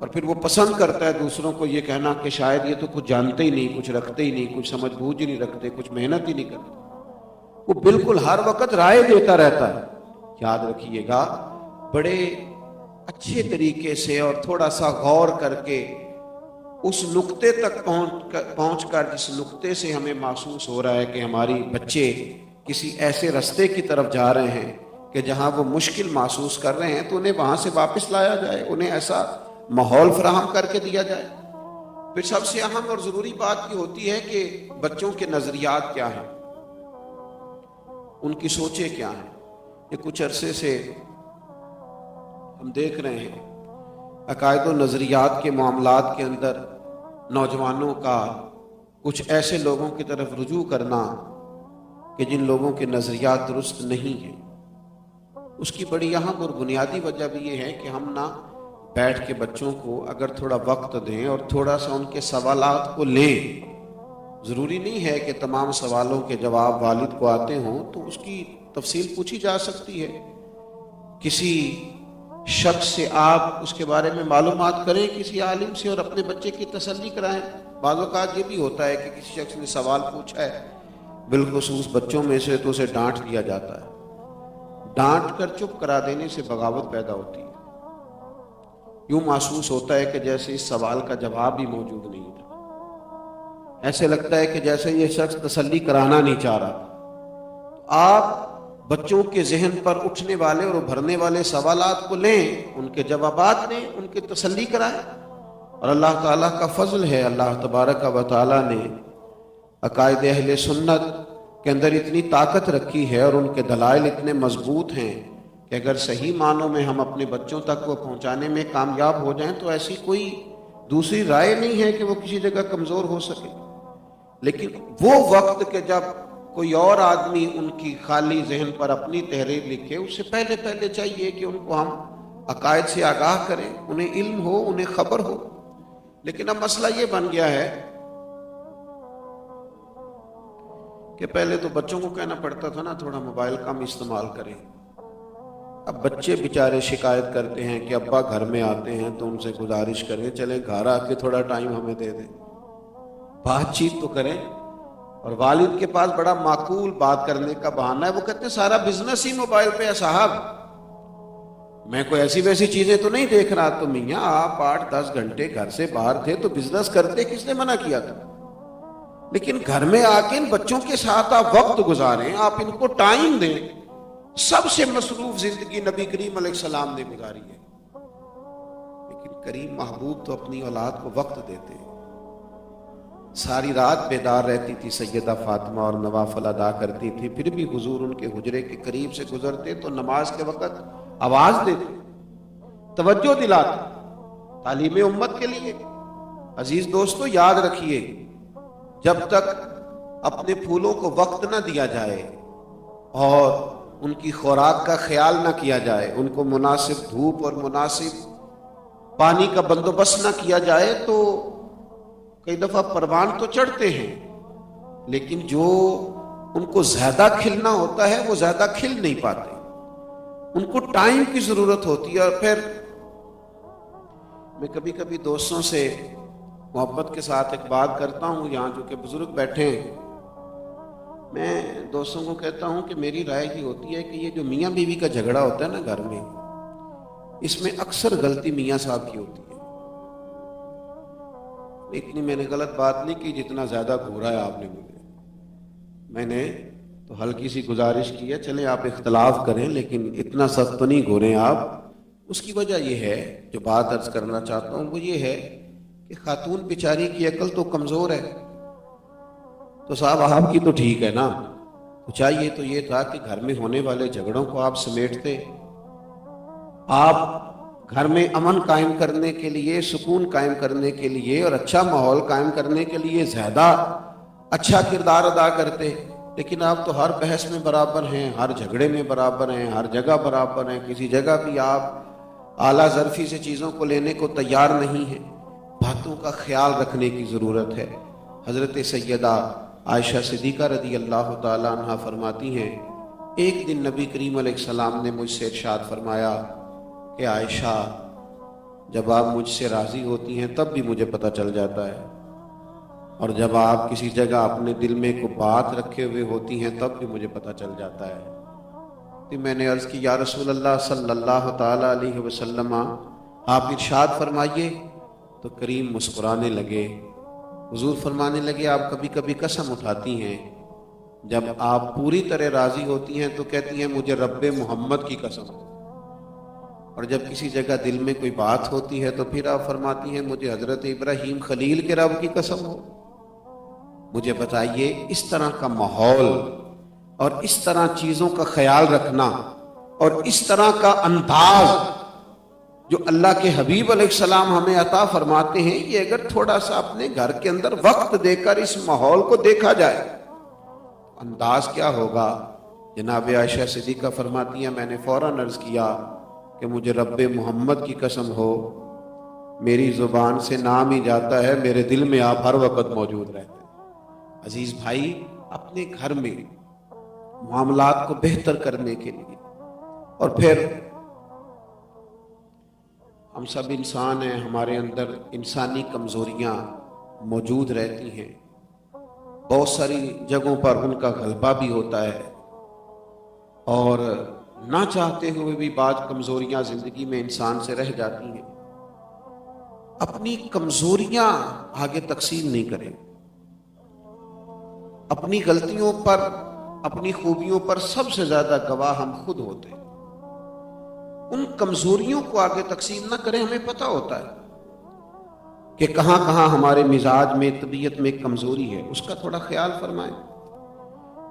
B: اور پھر وہ پسند کرتا ہے دوسروں کو یہ کہنا کہ شاید یہ تو کچھ جانتے ہی نہیں، کچھ رکھتے ہی نہیں، کچھ سمجھ بوجھ ہی نہیں رکھتے، کچھ محنت ہی نہیں کرتے. وہ بالکل ہر وقت رائے دیتا رہتا ہے. یاد رکھیے گا، بڑے اچھے طریقے سے اور تھوڑا سا غور کر کے اس نقطے تک پہنچ کر جس نقطے سے ہمیں محسوس ہو رہا ہے کہ ہماری بچے کسی ایسے رستے کی طرف جا رہے ہیں کہ جہاں وہ مشکل محسوس کر رہے ہیں، تو انہیں وہاں سے واپس لایا جائے، انہیں ایسا ماحول فراہم کر کے دیا جائے. پھر سب سے اہم اور ضروری بات یہ ہوتی ہے کہ بچوں کے نظریات کیا ہیں، ان کی سوچیں کیا ہیں. یہ کچھ عرصے سے ہم دیکھ رہے ہیں عقائد و نظریات کے معاملات کے اندر نوجوانوں کا کچھ ایسے لوگوں کی طرف رجوع کرنا کہ جن لوگوں کے نظریات درست نہیں ہیں. اس کی بڑی اہم اور بنیادی وجہ بھی یہ ہے کہ ہم نہ بیٹھ کے بچوں کو اگر تھوڑا وقت دیں اور تھوڑا سا ان کے سوالات کو لیں. ضروری نہیں ہے کہ تمام سوالوں کے جواب والد کو آتے ہوں، تو اس کی تفصیل پوچھی جا سکتی ہے. کسی شخص سے آپ اس کے بارے میں معلومات کریں، کسی عالم سے، اور اپنے بچے کی تسلی کرائیں. بعض اوقات یہ بھی ہوتا ہے کہ کسی شخص نے سوال پوچھا ہے، بالخصوص بچوں میں سے، تو اسے ڈانٹ دیا جاتا ہے. ڈانٹ کر چپ کرا دینے سے بغاوت پیدا ہوتی ہے. یوں محسوس ہوتا ہے کہ جیسے اس سوال کا جواب بھی موجود نہیں تھا. ایسے لگتا ہے کہ جیسے یہ شخص تسلی کرانا نہیں چاہ رہا تھا. آپ بچوں کے ذہن پر اٹھنے والے اور ابھرنے والے سوالات کو لیں، ان کے جوابات دیں، ان کی تسلی کرائیں. اور اللہ تعالیٰ کا فضل ہے، اللہ تبارک و تعالیٰ نے عقائد اہل سنت کے اندر اتنی طاقت رکھی ہے اور ان کے دلائل اتنے مضبوط ہیں کہ اگر صحیح معنوں میں ہم اپنے بچوں تک وہ پہنچانے میں کامیاب ہو جائیں تو ایسی کوئی دوسری رائے نہیں ہے کہ وہ کسی جگہ کمزور ہو سکے. لیکن وہ وقت کہ جب کوئی اور آدمی ان کی خالی ذہن پر اپنی تحریر لکھے، اس سے پہلے چاہیے کہ ان کو ہم عقائد سے آگاہ کریں، انہیں علم ہو، انہیں خبر ہو. لیکن اب مسئلہ یہ بن گیا ہے کہ پہلے تو بچوں کو کہنا پڑتا تھا نا تھوڑا موبائل کم استعمال کریں. اب بچے بیچارے شکایت کرتے ہیں کہ ابا گھر میں آتے ہیں تو ان سے گزارش کریں چلیں گھر آ کے تھوڑا ٹائم ہمیں دے دیں، بات چیت تو کریں. اور والد کے پاس بڑا معقول بات کرنے کا بہانہ ہے، وہ کہتے ہیں سارا بزنس ہی موبائل پہ ہے صاحب، میں کوئی ایسی ویسی چیزیں تو نہیں دیکھ رہا. تو میاں آپ 8-10 گھنٹے گھر سے باہر تھے تو بزنس کرتے، کس نے منع کیا تھا؟ لیکن گھر میں آ کے ان بچوں کے ساتھ آپ وقت گزاریں، آپ ان کو ٹائم دیں. سب سے مصروف زندگی نبی کریم علیہ السلام نے گزاری ہے، لیکن کریم محبوب تو اپنی اولاد کو وقت دیتے ہیں. ساری رات بیدار رہتی تھی سیدہ فاطمہ اور نوافل ادا کرتی تھی، پھر بھی حضور ان کے حجرے کے قریب سے گزرتے تو نماز کے وقت آواز دیتے، توجہ دلاتے، تعلیم امت کے لیے. عزیز دوستو یاد رکھیے، جب تک اپنے پھولوں کو وقت نہ دیا جائے اور ان کی خوراک کا خیال نہ کیا جائے، ان کو مناسب دھوپ اور مناسب پانی کا بندوبست نہ کیا جائے، تو کئی دفعہ پروان تو چڑھتے ہیں لیکن جو ان کو زیادہ کھلنا ہوتا ہے، وہ زیادہ کھل نہیں پاتے، ان کو ٹائم کی ضرورت ہوتی ہے۔ اور پھر میں کبھی کبھی دوستوں سے محبت کے ساتھ ایک بات کرتا ہوں، یہاں جو کہ بزرگ بیٹھے ہیں، میں دوستوں کو کہتا ہوں کہ میری رائے یہ ہوتی ہے کہ یہ جو میاں بیوی کا جھگڑا ہوتا ہے نا گھر میں، اس میں اکثر غلطی میاں صاحب کی ہوتی ہے۔ اتنی میں نے غلط بات نہیں کی جتنا زیادہ گھورا ہے آپ نے مجھے۔ میں نے تو ہلکی سی گزارش کی ہے، چلیں آپ اختلاف کریں لیکن اتنا سخت تو نہیں گھوریں آپ۔ اس کی وجہ یہ ہے، جو بات عرض کرنا چاہتا ہوں وہ یہ ہے کہ خاتون بیچاری کی عقل تو کمزور ہے، تو صاحب آپ کی تو ٹھیک ہے نا، تو چاہیے تو یہ تھا کہ گھر میں ہونے والے جھگڑوں کو آپ سمیٹتے، آپ گھر میں امن قائم کرنے کے لیے، سکون قائم کرنے کے لیے اور اچھا ماحول قائم کرنے کے لیے زیادہ اچھا کردار ادا کرتے۔ لیکن آپ تو ہر بحث میں برابر ہیں، ہر جھگڑے میں برابر ہیں، ہر جگہ برابر ہیں، کسی جگہ بھی آپ اعلیٰ ظرفی سے چیزوں کو لینے کو تیار نہیں ہیں۔ باتوں کا خیال رکھنے کی ضرورت ہے۔ حضرت سیدہ عائشہ صدیقہ رضی اللہ تعالیٰ عنہ فرماتی ہیں، ایک دن نبی کریم علیہ السلام نے مجھ سے ارشاد فرمایا کہ عائشہ، جب آپ مجھ سے راضی ہوتی ہیں تب بھی مجھے پتہ چل جاتا ہے، اور جب آپ کسی جگہ اپنے دل میں کوئی بات رکھے ہوئے ہوتی ہیں تب بھی مجھے پتہ چل جاتا ہے۔ تو میں نے عرض کی، یا رسول اللہ صلی اللہ تعالیٰ علیہ وسلم، آپ ارشاد فرمائیے۔ تو کریم مسکرانے لگے، حضور فرمانے لگے، آپ کبھی کبھی قسم اٹھاتی ہیں، جب آپ پوری طرح راضی ہوتی ہیں تو کہتی ہیں مجھے رب محمد کی قسم، اور جب کسی جگہ دل میں کوئی بات ہوتی ہے تو پھر آپ فرماتی ہیں مجھے حضرت ابراہیم خلیل کے رب کی قسم ہو۔ مجھے بتائیے، اس طرح کا ماحول اور اس طرح چیزوں کا خیال رکھنا اور اس طرح کا انداز جو اللہ کے حبیب علیہ السلام ہمیں عطا فرماتے ہیں، یہ اگر تھوڑا سا اپنے گھر کے اندر وقت دے کر اس ماحول کو دیکھا جائے، انداز کیا ہوگا۔ جناب عائشہ صدیقہ فرماتی ہیں، میں نے فوراً عرض کیا کہ مجھے رب محمد کی قسم ہو، میری زبان سے نام ہی جاتا ہے، میرے دل میں آپ ہر وقت موجود رہتے ہیں۔ عزیز بھائی، اپنے گھر میں معاملات کو بہتر کرنے کے لیے، اور پھر ہم سب انسان ہیں، ہمارے اندر انسانی کمزوریاں موجود رہتی ہیں، بہت ساری جگہوں پر ان کا غلبہ بھی ہوتا ہے، اور نہ چاہتے ہوئے بھی بعض کمزوریاں زندگی میں انسان سے رہ جاتی ہیں۔ اپنی کمزوریاں آگے تقسیم نہیں کریں، اپنی غلطیوں پر، اپنی خوبیوں پر سب سے زیادہ گواہ ہم خود ہوتے ہیں۔ ان کمزوریوں کو آگے تقسیم نہ کریں، ہمیں پتہ ہوتا ہے کہ کہاں کہاں ہمارے مزاج میں، طبیعت میں کمزوری ہے، اس کا تھوڑا خیال فرمائیں۔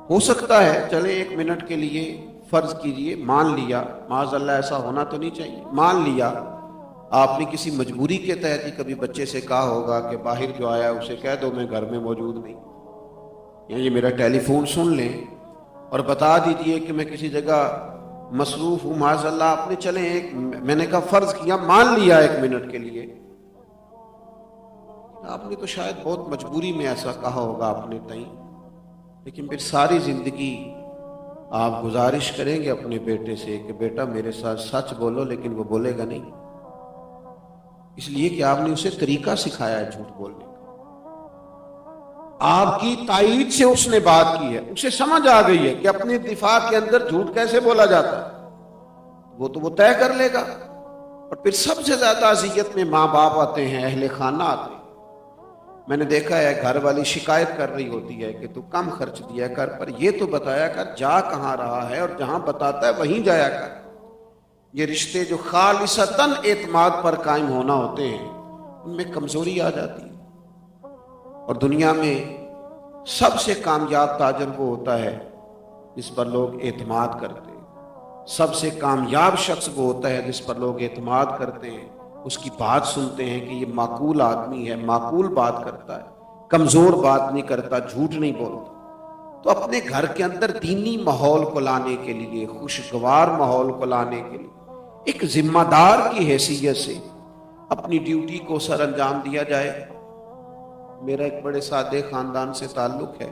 B: ہو سکتا ہے، چلیں ایک منٹ کے لیے فرض کیجئے، مان لیا، معاذ اللہ ایسا ہونا تو نہیں چاہیے، مان لیا آپ نے کسی مجبوری کے تحت ہی کبھی بچے سے کہا ہوگا کہ باہر جو آیا اسے کہہ دو میں گھر میں موجود نہیں، یا یہ میرا ٹیلی فون سن لیں اور بتا دیجئے کہ میں کسی جگہ مصروف ہوں، معاذ اللہ آپ نے، چلیں ایک، میں نے کہا فرض کیا، مان لیا ایک منٹ کے لیے، آپ نے تو شاید بہت مجبوری میں ایسا کہا ہوگا اپنے تئیں، لیکن پھر ساری زندگی آپ گزارش کریں گے اپنے بیٹے سے کہ بیٹا میرے ساتھ سچ بولو، لیکن وہ بولے گا نہیں، اس لیے کہ آپ نے اسے طریقہ سکھایا ہے جھوٹ بولنے کا۔ آپ کی تائید سے اس نے بات کی ہے، اسے سمجھ آ گئی ہے کہ اپنے دفاع کے اندر جھوٹ کیسے بولا جاتا ہے، وہ تو وہ طے کر لے گا۔ اور پھر سب سے زیادہ اذیت میں ماں باپ آتے ہیں، اہل خانہ آتے ہیں۔ میں نے دیکھا ہے گھر والی شکایت کر رہی ہوتی ہے کہ تو کم خرچ دیا کر، پر یہ تو بتایا کر جا کہاں رہا ہے، اور جہاں بتاتا ہے وہیں جایا کر۔ یہ رشتے جو خالصتاً اعتماد پر قائم ہونا ہوتے ہیں، ان میں کمزوری آ جاتی ہے۔ اور دنیا میں سب سے کامیاب تاجر وہ ہوتا ہے جس پر لوگ اعتماد کرتے ہیں، سب سے کامیاب شخص وہ ہوتا ہے جس پر لوگ اعتماد کرتے ہیں، اس کی بات سنتے ہیں کہ یہ معقول آدمی ہے، معقول بات کرتا ہے، کمزور بات نہیں کرتا، جھوٹ نہیں بولتا۔ تو اپنے گھر کے اندر دینی ماحول کو لانے کے لیے، خوشگوار ماحول کو لانے کے لیے، ایک ذمہ دار کی حیثیت سے اپنی ڈیوٹی کو سر انجام دیا جائے۔ میرا ایک بڑے سادے خاندان سے تعلق ہے،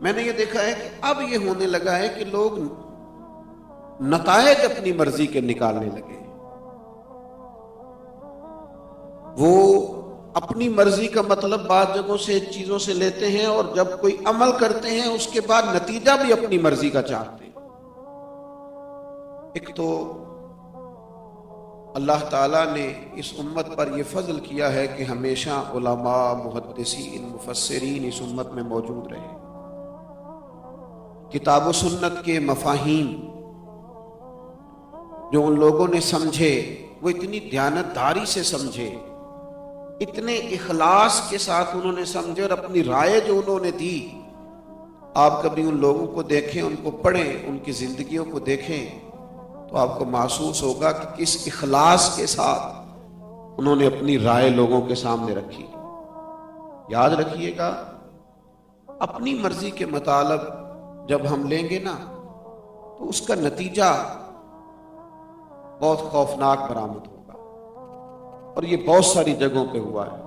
B: میں نے یہ دیکھا ہے کہ اب یہ ہونے لگا ہے کہ لوگ نتائج اپنی مرضی کے نکالنے لگے. وہ اپنی مرضی کا مطلب بعض جگہوں سے چیزوں سے لیتے ہیں اور جب کوئی عمل کرتے ہیں اس کے بعد نتیجہ بھی اپنی مرضی کا چاہتے ہیں. ایک تو اللہ تعالیٰ نے اس امت پر یہ فضل کیا ہے کہ ہمیشہ علماء، محدثین، مفسرین اس امت میں موجود رہے. کتاب و سنت کے مفاہیم جو ان لوگوں نے سمجھے وہ اتنی دیانتداری سے سمجھے، اتنے اخلاص کے ساتھ انہوں نے سمجھے، اور اپنی رائے جو انہوں نے دی. آپ کبھی ان لوگوں کو دیکھیں، ان کو پڑھیں، ان کی زندگیوں کو دیکھیں تو آپ کو محسوس ہوگا کہ کس اخلاص کے ساتھ انہوں نے اپنی رائے لوگوں کے سامنے رکھی. یاد رکھیے گا، اپنی مرضی کے مطالب جب ہم لیں گے نا تو اس کا نتیجہ بہت خوفناک برآمد ہوگا، اور یہ بہت ساری جگہوں پہ ہوا ہے.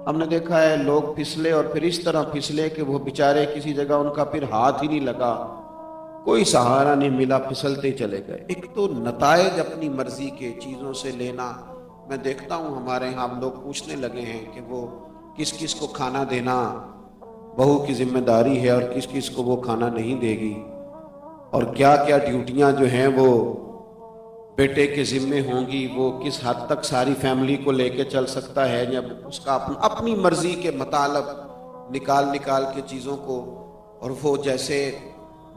B: ہم نے دیکھا ہے لوگ پھسلے اور پھر اس طرح پھسلے کہ وہ بیچارے کسی جگہ ان کا پھر ہاتھ ہی نہیں لگا، کوئی سہارا نہیں ملا، پھسلتے ہی چلے گئے. ایک تو نتائج اپنی مرضی کے چیزوں سے لینا. میں دیکھتا ہوں ہمارے ہاں لوگ پوچھنے لگے ہیں کہ وہ کس کس کو کھانا دینا بہو کی ذمہ داری ہے اور کس کس کو وہ کھانا نہیں دے گی، اور کیا کیا ڈیوٹیاں جو ہیں وہ بیٹے کے ذمے ہوں گی، وہ کس حد تک ساری فیملی کو لے کے چل سکتا ہے، جب اس کا اپنی مرضی کے مطالب نکال کے چیزوں کو. اور وہ جیسے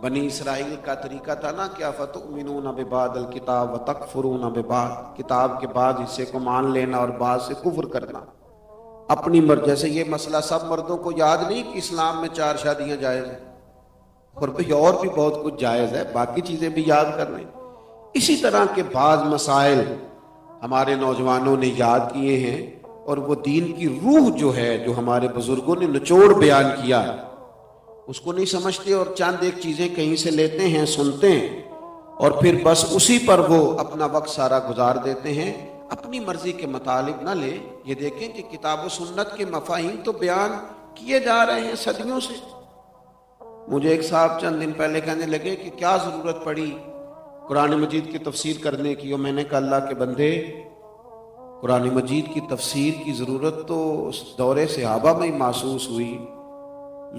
B: بنی اسرائیل کا طریقہ تھا نا، کیا فتؤمنون ببعض الکتاب وتکفرون ببعض، کتاب کے بعض حصے کو مان لینا اور بعض سے کفر کرنا. اپنی جیسے یہ مسئلہ سب مردوں کو یاد نہیں کہ اسلام میں 4 شادیاں جائز ہیں، اور بھی بہت کچھ جائز ہے، باقی چیزیں بھی یاد کر لیں. اسی طرح کے بعض مسائل ہمارے نوجوانوں نے یاد کیے ہیں، اور وہ دین کی روح جو ہے، جو ہمارے بزرگوں نے نچوڑ بیان کیا ہے، اس کو نہیں سمجھتے اور چند ایک چیزیں کہیں سے لیتے ہیں، سنتے ہیں، اور پھر بس اسی پر وہ اپنا وقت سارا گزار دیتے ہیں. اپنی مرضی کے مطالب نہ لیں. یہ دیکھیں کہ کتاب و سنت کے مفاہیم تو بیان کیے جا رہے ہیں صدیوں سے. مجھے ایک صاحب چند دن پہلے کہنے لگے کہ کیا ضرورت پڑی قرآن مجید کی تفسیر کرنے کی، اور میں نے کہا اللہ کے بندے، قرآن مجید کی تفسیر کی ضرورت تو اس دور صحابہ میں ہی محسوس ہوئی.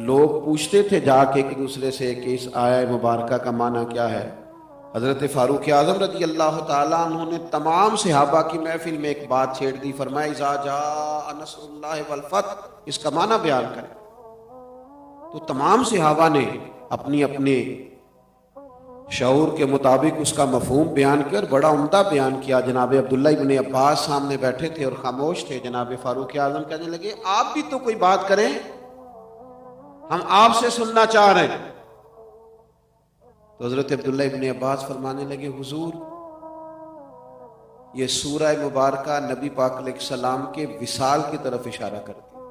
B: لوگ پوچھتے تھے جا کے ایک دوسرے سے کہ اس آیہ مبارکہ کا معنی کیا ہے. حضرت فاروق اعظم رضی اللہ تعالیٰ عنہ نے تمام صحابہ کی محفل میں ایک بات چھیڑ دی، فرمایا اذا جاء نصر اللہ والفتح، اس کا معنی بیان کریں. تو تمام صحابہ نے اپنی اپنے شعور کے مطابق اس کا مفہوم بیان کر بڑا عمدہ بیان کیا. جناب عبداللہ ابن عباس سامنے بیٹھے تھے اور خاموش تھے. جناب فاروق اعظم کہنے لگے آپ بھی تو کوئی بات کریں، ہم آپ سے سننا چاہ رہے ہیں. تو حضرت عبداللہ ابن عباس فرمانے لگے حضور، یہ سورہ مبارکہ نبی پاک علیہ السلام کے وصال کی طرف اشارہ کرتی ہے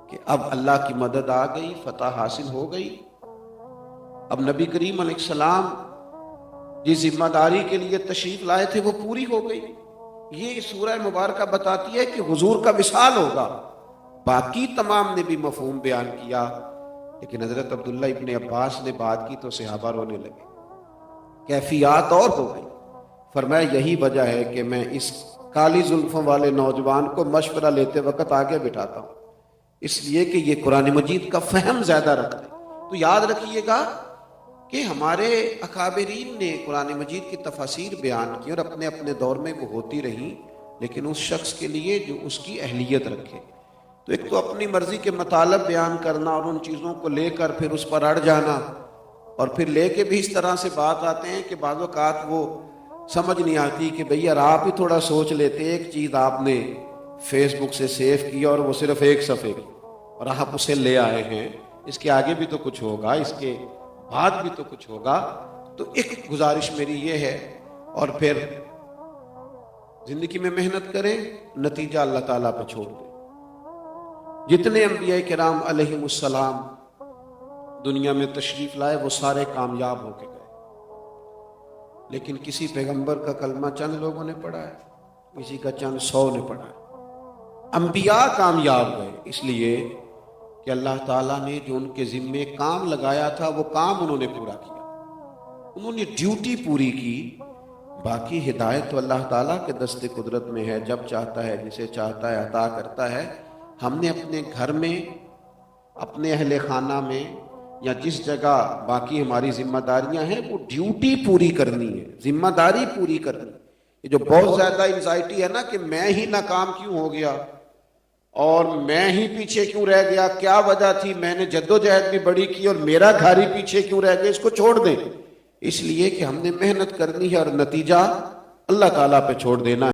B: کہ اب اللہ کی مدد آ گئی، فتح حاصل ہو گئی. اب نبی کریم علیہ السلام جس ذمہ داری کے لیے تشریف لائے تھے وہ پوری ہو گئی. یہ سورہ مبارکہ بتاتی ہے کہ حضور کا وصال ہوگا. باقی تمام نے بھی مفہوم بیان کیا، لیکن حضرت عبداللہ ابن عباس نے بات کی تو صحابہ رونے لگے، کیفیات اور ہو گئی. فرمایا یہی وجہ ہے کہ میں اس کالی زلفوں والے نوجوان کو مشورہ لیتے وقت آگے بٹھاتا ہوں، اس لیے کہ یہ قرآن مجید کا فہم زیادہ رکھتے. تو یاد رکھیے گا کہ ہمارے اکابرین نے قرآن مجید کی تفاسیر بیان کی اور اپنے اپنے دور میں وہ ہوتی رہیں، لیکن اس شخص کے لیے جو اس کی اہلیت رکھے. تو ایک تو اپنی مرضی کے مطالب بیان کرنا اور ان چیزوں کو لے کر پھر اس پر اڑ جانا، اور پھر لے کے بھی اس طرح سے بات آتے ہیں کہ بعض اوقات وہ سمجھ نہیں آتی کہ بھئی یار آپ ہی تھوڑا سوچ لیتے. ایک چیز آپ نے فیس بک سے سیو کی اور وہ صرف 1 صفحے کی، اور آپ اسے لے آئے ہیں، اس کے آگے بھی تو کچھ ہوگا، اس کے بعد بھی تو کچھ ہوگا. تو ایک گزارش میری یہ ہے، اور پھر زندگی میں محنت کریں، نتیجہ اللہ تعالیٰ پہ چھوڑ دیں. جتنے انبیاء کرام علیہم السلام دنیا میں تشریف لائے وہ سارے کامیاب ہو کے گئے، لیکن کسی پیغمبر کا کلمہ چند لوگوں نے پڑھا ہے، کسی کا چند 100 نے پڑھا ہے. انبیاء کامیاب گئے، اس لیے کہ اللہ تعالیٰ نے جو ان کے ذمے کام لگایا تھا وہ کام انہوں نے پورا کیا، انہوں نے ڈیوٹی پوری کی۔ باقی ہدایت تو اللہ تعالیٰ کے دست قدرت میں ہے، جب چاہتا ہے جسے چاہتا ہے عطا کرتا ہے۔ ہم نے اپنے گھر میں، اپنے اہل خانہ میں، یا جس جگہ باقی ہماری ذمہ داریاں ہیں وہ ڈیوٹی پوری کرنی ہے، ذمہ داری پوری کرنی۔ یہ جو بہت زیادہ انزائٹی ہے نا کہ میں ہی ناکام کیوں ہو گیا اور میں ہی پیچھے کیوں رہ گیا، کیا وجہ تھی، میں نے جدوجہد بھی بڑی کی اور میرا گھر ہی پیچھے کیوں رہ گیا، اس کو چھوڑ دیں۔ اس لیے کہ ہم نے محنت کرنی ہے اور نتیجہ اللہ تعالیٰ پہ چھوڑ دینا ہے۔